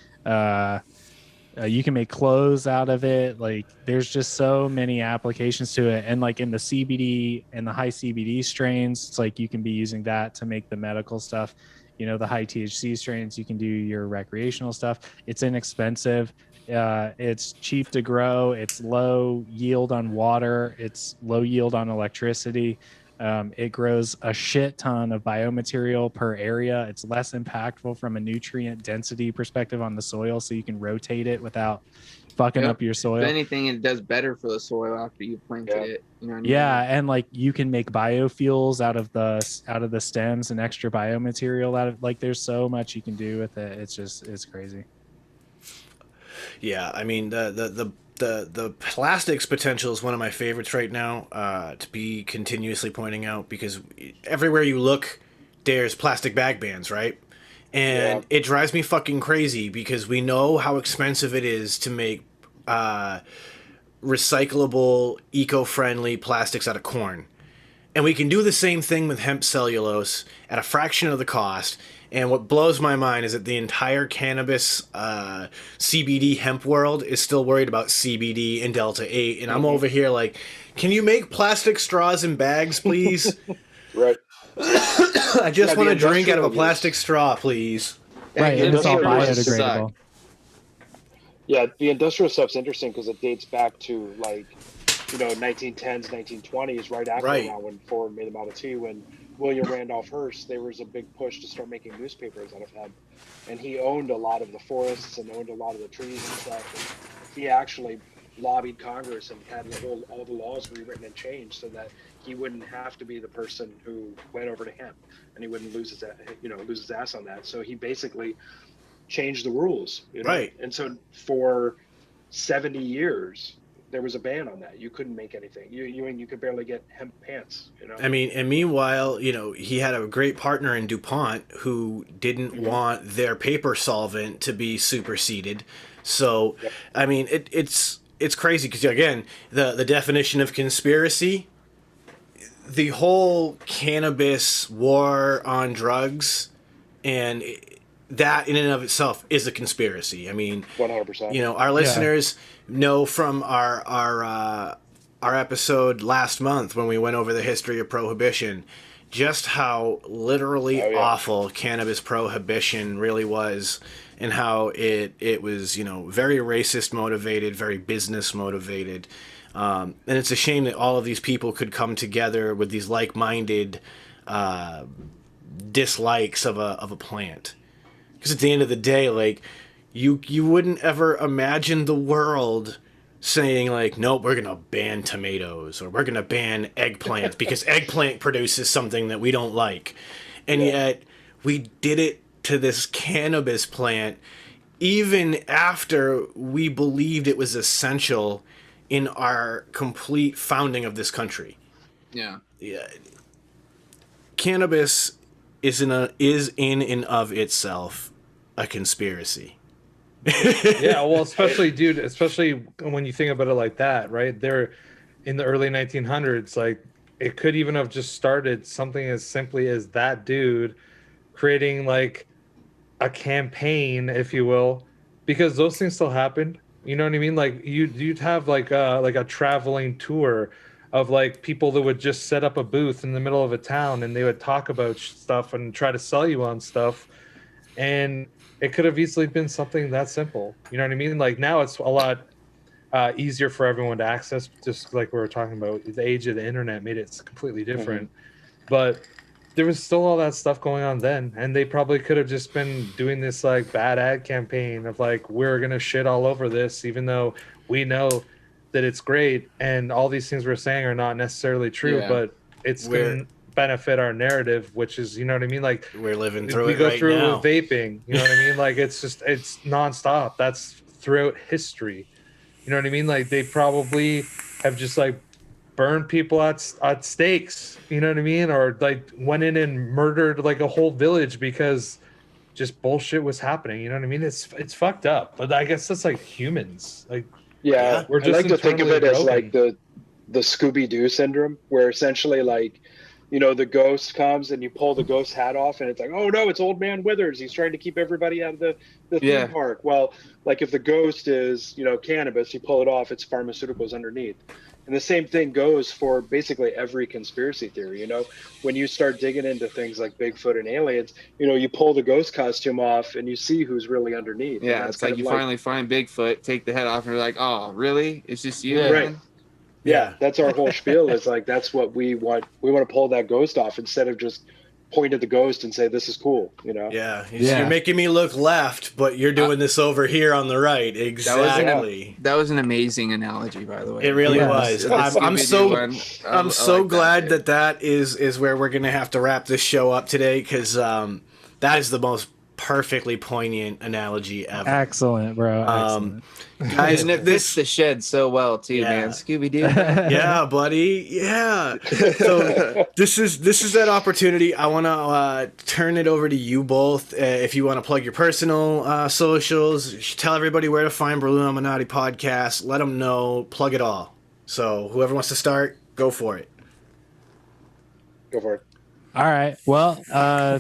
S5: clothes out of it. Like, there's just so many applications to it. And like in the CBD and the high CBD strains, it's like you can be using that to make the medical stuff. The high THC strains, you can do your recreational stuff. It's inexpensive. It's cheap to grow. It's low yield on water. It's low yield on electricity. It grows a shit ton of biomaterial per area. It's less impactful from a nutrient density perspective on the soil, so you can rotate it without fucking up your soil.
S3: If anything, it does better for the soil after you planted it. You know what I mean?
S5: Yeah, and like you can make biofuels out of the stems and extra biomaterial out of, like, there's so much you can do with it. It's crazy.
S2: Yeah, I mean the plastics potential is one of my favorites right now, to be continuously pointing out, because everywhere you look, there's plastic bag bans, right? And it drives me fucking crazy, because we know how expensive it is to make recyclable, eco-friendly plastics out of corn. And we can do the same thing with hemp cellulose at a fraction of the cost. And what blows my mind is that the entire cannabis CBD hemp world is still worried about CBD and Delta 8. And I'm over here like, can you make plastic straws in bags, please?
S6: Right.
S2: I just want to drink out of a plastic straw, please.
S5: Right, and it's all
S3: Industrial
S5: biodegradable.
S6: Yeah, the industrial stuff's interesting because it dates back to 1910s, 1920s, right after around when Ford made the Model T, when William Randolph Hearst, there was a big push to start making newspapers out of hemp. And he owned a lot of the forests and owned a lot of the trees and stuff. And he actually lobbied Congress and had all the laws rewritten and changed so that he wouldn't have to be the person who went over to hemp, and he wouldn't lose his ass on that. So he basically changed the rules.
S2: Right.
S6: And so for 70 years, there was a ban on that. You couldn't make anything. You could barely get hemp pants.
S2: I mean, and meanwhile, he had a great partner in DuPont who didn't want their paper solvent to be superseded. So, I mean, it's crazy because, again, the definition of conspiracy, the whole cannabis war on drugs, and that in and of itself is a conspiracy. I mean,
S6: 100%.
S2: Our listeners know from our episode last month when we went over the history of Prohibition, just how literally awful cannabis prohibition really was, and how it was, very racist motivated, very business motivated. And it's a shame that all of these people could come together with these like-minded dislikes of a plant. Because at the end of the day, like, you wouldn't ever imagine the world saying, like, nope, we're going to ban tomatoes, or we're going to ban eggplants because eggplant produces something that we don't like. And yet we did it to this cannabis plant even after we believed it was essential in our complete founding of this country.
S3: Yeah.
S2: Cannabis is in and of itself a conspiracy.
S7: Yeah, well, especially when you think about it like that, right? They're in the early 1900s, like it could even have just started something as simply as that dude creating like a campaign, if you will, because those things still happened. You know what I mean? Like you'd have like a traveling tour of like people that would just set up a booth in the middle of a town and they would talk about stuff and try to sell you on stuff. And it could have easily been something that simple. You know what I mean? Like now it's a lot easier for everyone to access, just like we were talking about. The age of the internet made it completely different. But there was still all that stuff going on then, and they probably could have just been doing this like bad ad campaign of like, we're gonna shit all over this, even though we know that it's great and all these things we're saying are not necessarily true, but it's gonna benefit our narrative, which is, you know what I mean? Like
S2: we're living through
S7: we
S2: it
S7: go
S2: right
S7: through
S2: now.
S7: with vaping, you know what I mean? Like it's nonstop. That's throughout history. You know what I mean? Like they probably have just like burned people at stakes, you know what I mean? Or like went in and murdered like a whole village because just bullshit was happening. You know what I mean? It's fucked up. But I guess that's like humans. Like we're just
S6: I like to think of it
S7: internally
S6: as like
S7: broken.
S6: the Scooby-Doo syndrome, where essentially like, you know, the ghost comes and you pull the ghost hat off and it's like, oh no, it's old man Withers. He's trying to keep everybody out of the theme park. Well, like if the ghost is, you know, cannabis, you pull it off, it's pharmaceuticals underneath. And the same thing goes for basically every conspiracy theory. You know, when you start digging into things like Bigfoot and aliens, you know, you pull the ghost costume off and you see who's really underneath.
S3: Yeah, it's like you finally find Bigfoot, take the head off, and you're like, oh, really? It's just you?
S7: Yeah.
S6: Right. Yeah, that's our whole spiel. Is like that's what we want. We want to pull that ghost off instead of just point at the ghost and say this is cool. You know?
S2: Yeah, you're making me look left, but you're doing this over here on the right. Exactly.
S3: That was an amazing analogy, by the way.
S2: It really was. I'm so glad
S3: that
S2: that is where we're gonna have to wrap this show up today, because that is the most perfectly poignant analogy ever.
S5: Excellent, bro. Excellent.
S2: Guys,
S3: and it fits the shed so well too, man. Scooby Doo.
S2: Yeah, buddy. Yeah. So this is that opportunity. I want to turn it over to you both. If you want to plug your personal socials, tell everybody where to find Brewluminati Podcast. Let them know. Plug it all. So whoever wants to start, go for it.
S6: Go for it.
S5: All right. Well,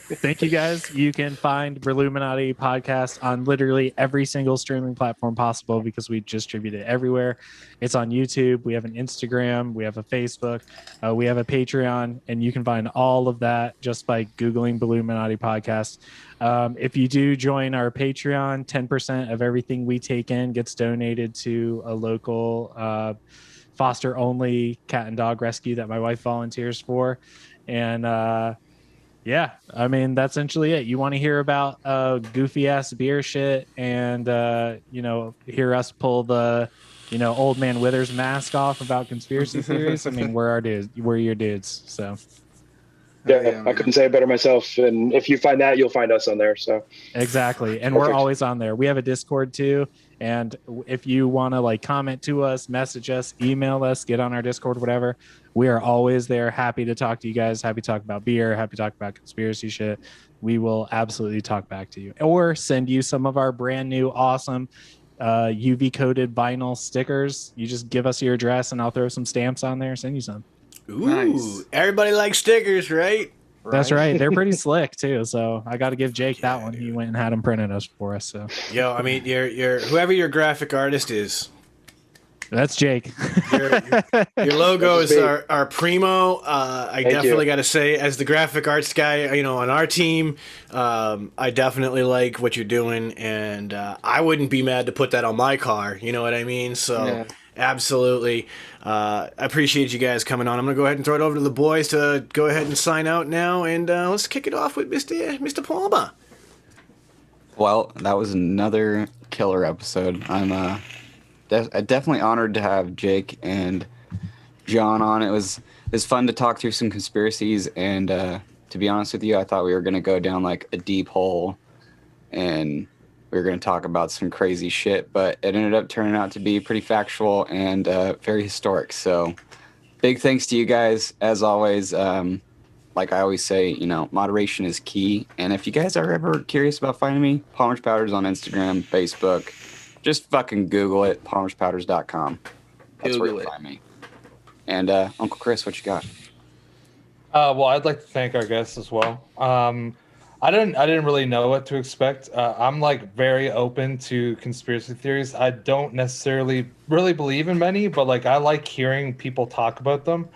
S5: thank you guys. You can find Brewluminati Podcast on literally every single streaming platform possible because we distribute it everywhere. It's on YouTube. We have an Instagram. We have a Facebook. We have a Patreon. And you can find all of that just by Googling Brewluminati Podcast. If you do join our Patreon, 10% of everything we take in gets donated to a local foster-only cat and dog rescue that my wife volunteers for. And yeah, I mean, that's essentially it. You want to hear about goofy ass beer shit and, you know, hear us pull the, you know, old man Withers mask off about conspiracy theories. I mean, we're our dudes. We're your dudes. So.
S6: Yeah, I couldn't say it better myself. And if you find that, you'll find us on there. So
S5: exactly. And
S6: Perfect.
S5: We're always on there. We have a Discord too. And if you want to like comment to us, message us, email us, get on our Discord, whatever, we are always there. Happy to talk to you guys. Happy to talk about beer. Happy to talk about conspiracy shit. We will absolutely talk back to you or send you some of our brand new, awesome UV coated vinyl stickers. You just give us your address and I'll throw some stamps on there. Send you some.
S2: Ooh,
S3: Nice.
S2: Everybody likes stickers, right?
S5: That's right. They're pretty slick too. So I got to give Jake that one. He went and had them printed us for us. So
S2: Yo, I mean, your whoever your graphic artist is,
S5: that's Jake.
S2: your logos are primo. I definitely got to say, as the graphic arts guy, you know, on our team, I definitely like what you're doing, and I wouldn't be mad to put that on my car. You know what I mean? So.
S3: Yeah.
S2: Absolutely. I appreciate you guys coming on. I'm going to go ahead and throw it over to the boys to go ahead and sign out now. And let's kick it off with Mr. Palma.
S4: Well, that was another killer episode. I'm definitely honored to have Jake and John on. It was fun to talk through some conspiracies. And to be honest with you, I thought we were going to go down like a deep hole and we were going to talk about some crazy shit, but it ended up turning out to be pretty factual and very historic. So big thanks to you guys, as always. Like I always say, moderation is key. And if you guys are ever curious about finding me, Palmer's Powders on Instagram, Facebook, just fucking Google it, palmerspowders.com. That's where you'll find me. And Uncle Chris, what you got?
S7: Well, I'd like to thank our guests as well. I didn't really know what to expect. I'm like very open to conspiracy theories. I don't necessarily really believe in many, but like I like hearing people talk about them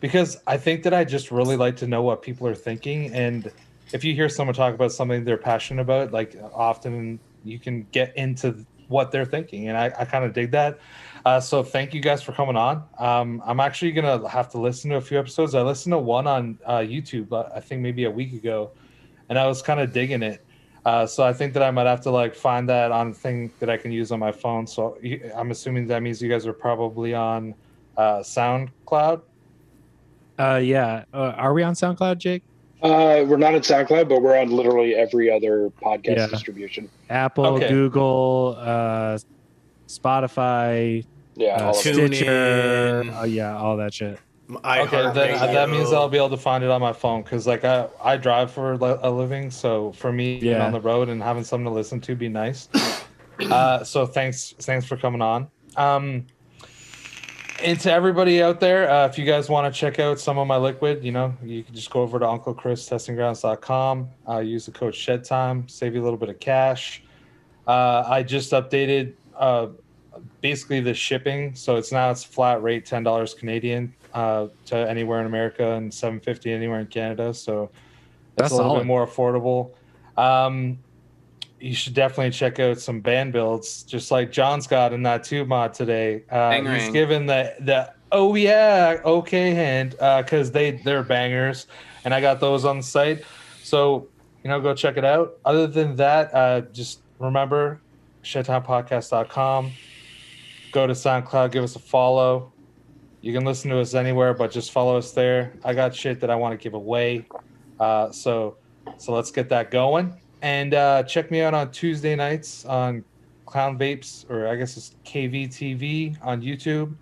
S7: because I think that I just really like to know what people are thinking. And if you hear someone talk about something they're passionate about, like often you can get into what they're thinking, and I kind of dig that. So thank you guys for coming on. I'm actually gonna have to listen to a few episodes. I listened to one on YouTube, I think maybe a week ago, and I was kind of digging it. So I think that I might have to like find that on a thing that I can use on my phone. So I'm assuming that means you guys are probably on SoundCloud.
S5: Yeah. Are we on SoundCloud, Jake?
S6: We're not at SoundCloud, but we're on literally every other podcast distribution.
S5: Apple,
S7: Okay.
S5: Google, Spotify,
S6: Yeah, all of it.
S5: Stitcher. Yeah, all that shit.
S7: Okay, then that means I'll be able to find it on my phone because like I drive for a living, so for me being on the road and having something to listen to be nice. So thanks for coming on. And to everybody out there, if you guys want to check out some of my liquid, you can just go over to UncleChrisTestingGrounds.com. Use the code Shedtime, save you a little bit of cash. I just updated basically the shipping, so it's flat rate $10 Canadian to anywhere in America and $7.50 anywhere in Canada. So that's a little bit more affordable. You should definitely check out some band builds, just like John's got in that tube mod today. He's given the oh yeah, okay hand because they're bangers, and I got those on the site. So go check it out. Other than that, just remember shedtimepodcast.com. Go to SoundCloud, give us a follow. You can listen to us anywhere, but just follow us there. I got shit that I want to give away, so let's get that going. And check me out on Tuesday nights on Clown Vapes, or I guess it's KVTV on YouTube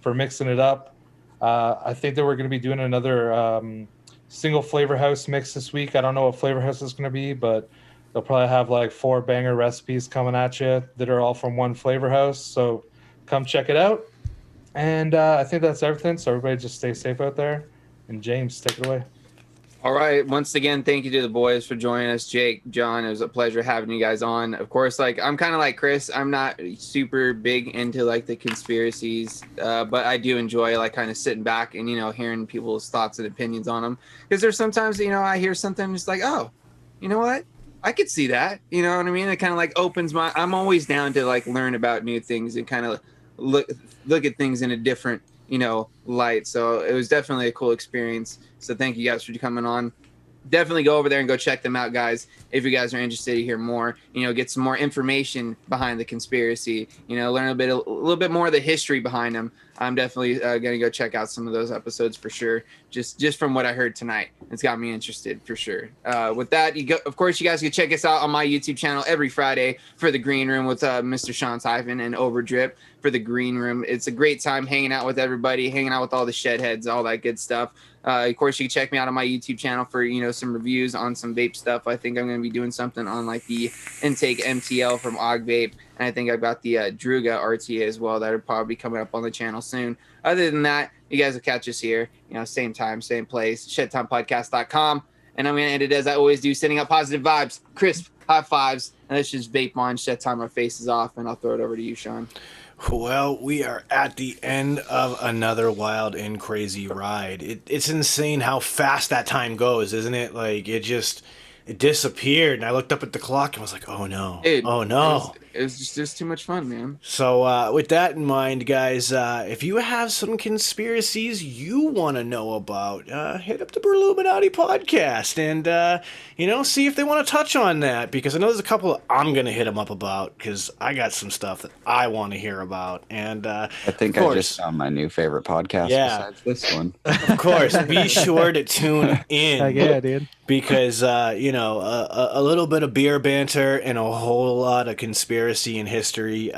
S7: for mixing it up. I think that we're going to be doing another single flavor house mix this week. I don't know what flavor house is going to be, but they'll probably have like 4 banger recipes coming at you that are all from one flavor house. So come check it out. And I think that's everything. So everybody just stay safe out there. And James, take it away.
S3: All right. Once again, thank you to the boys for joining us. Jake, John, it was a pleasure having you guys on. Of course, like I'm kind of like Chris. I'm not super big into like the conspiracies, but I do enjoy like kind of sitting back and hearing people's thoughts and opinions on them. Because there's sometimes I hear something just like, oh, you know what? I could see that. You know what I mean? It kind of like opens my. I'm always down to like learn about new things and kind of look at things in a different light. So it was definitely a cool experience. So thank you guys for coming on. Definitely go over there and go check them out, guys. If you guys are interested to hear more, get some more information behind the conspiracy, learn a little bit more of the history behind them. I'm definitely going to go check out some of those episodes for sure. Just from what I heard tonight, it's got me interested for sure. With that, of course, you guys can check us out on my YouTube channel every Friday for the Green Room with Mr. Sean Typhon and Overdrip for the Green Room. It's a great time hanging out with everybody, hanging out with all the Shedheads, all that good stuff. Of course, you can check me out on my YouTube channel for some reviews on some vape stuff. I think I'm going to be doing something on like the Intake MTL from Og Vape, and I think I've got the Druga RTA as well that'll probably be coming up on the channel soon. Other than that, you guys will catch us here, same time, same place, shedtimepodcast.com. And I'm going to end it as I always do, sending out positive vibes, crisp high fives, and let's just vape on Shed Time. My face is off, and I'll throw it over to you, Sean.
S2: Well, we are at the end of another wild and crazy ride. It's insane how fast that time goes, isn't it? Like, it disappeared, and I looked up at the clock and was like, oh no,
S3: Dude,
S2: oh no.
S3: It was just too much fun, man.
S2: So with that in mind, guys, if you have some conspiracies you want to know about, hit up the Brewluminati Podcast and, see if they want to touch on that, because I know there's a couple I'm going to hit them up about, because I got some stuff that I want to hear about. And
S4: I think I just found my new favorite podcast besides this one.
S2: Of course, be sure to tune in.
S5: Heck yeah, dude.
S2: Because, a little bit of beer banter and a whole lot of conspiracy and history,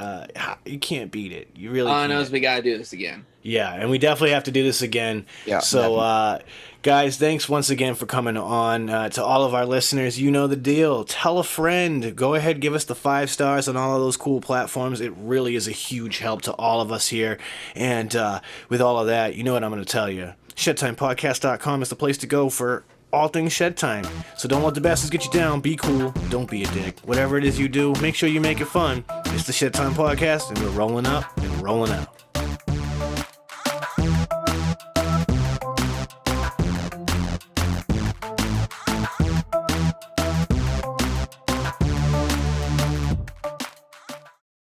S2: you can't beat it. You really can't.
S3: All I know is we got to do this again.
S2: Yeah, and we definitely have to do this again.
S4: Yeah.
S2: So, guys, thanks once again for coming on. To all of our listeners, you know the deal. Tell a friend. Go ahead, give us the 5 stars on all of those cool platforms. It really is a huge help to all of us here. And with all of that, you know what I'm going to tell you. ShedtimePodcast.com is the place to go for all things Shed Time. So don't let the bastards get you down. Be cool. Don't be a dick. Whatever it is you do, make sure you make it fun. It's the Shed Time Podcast, and we're rolling up and rolling out.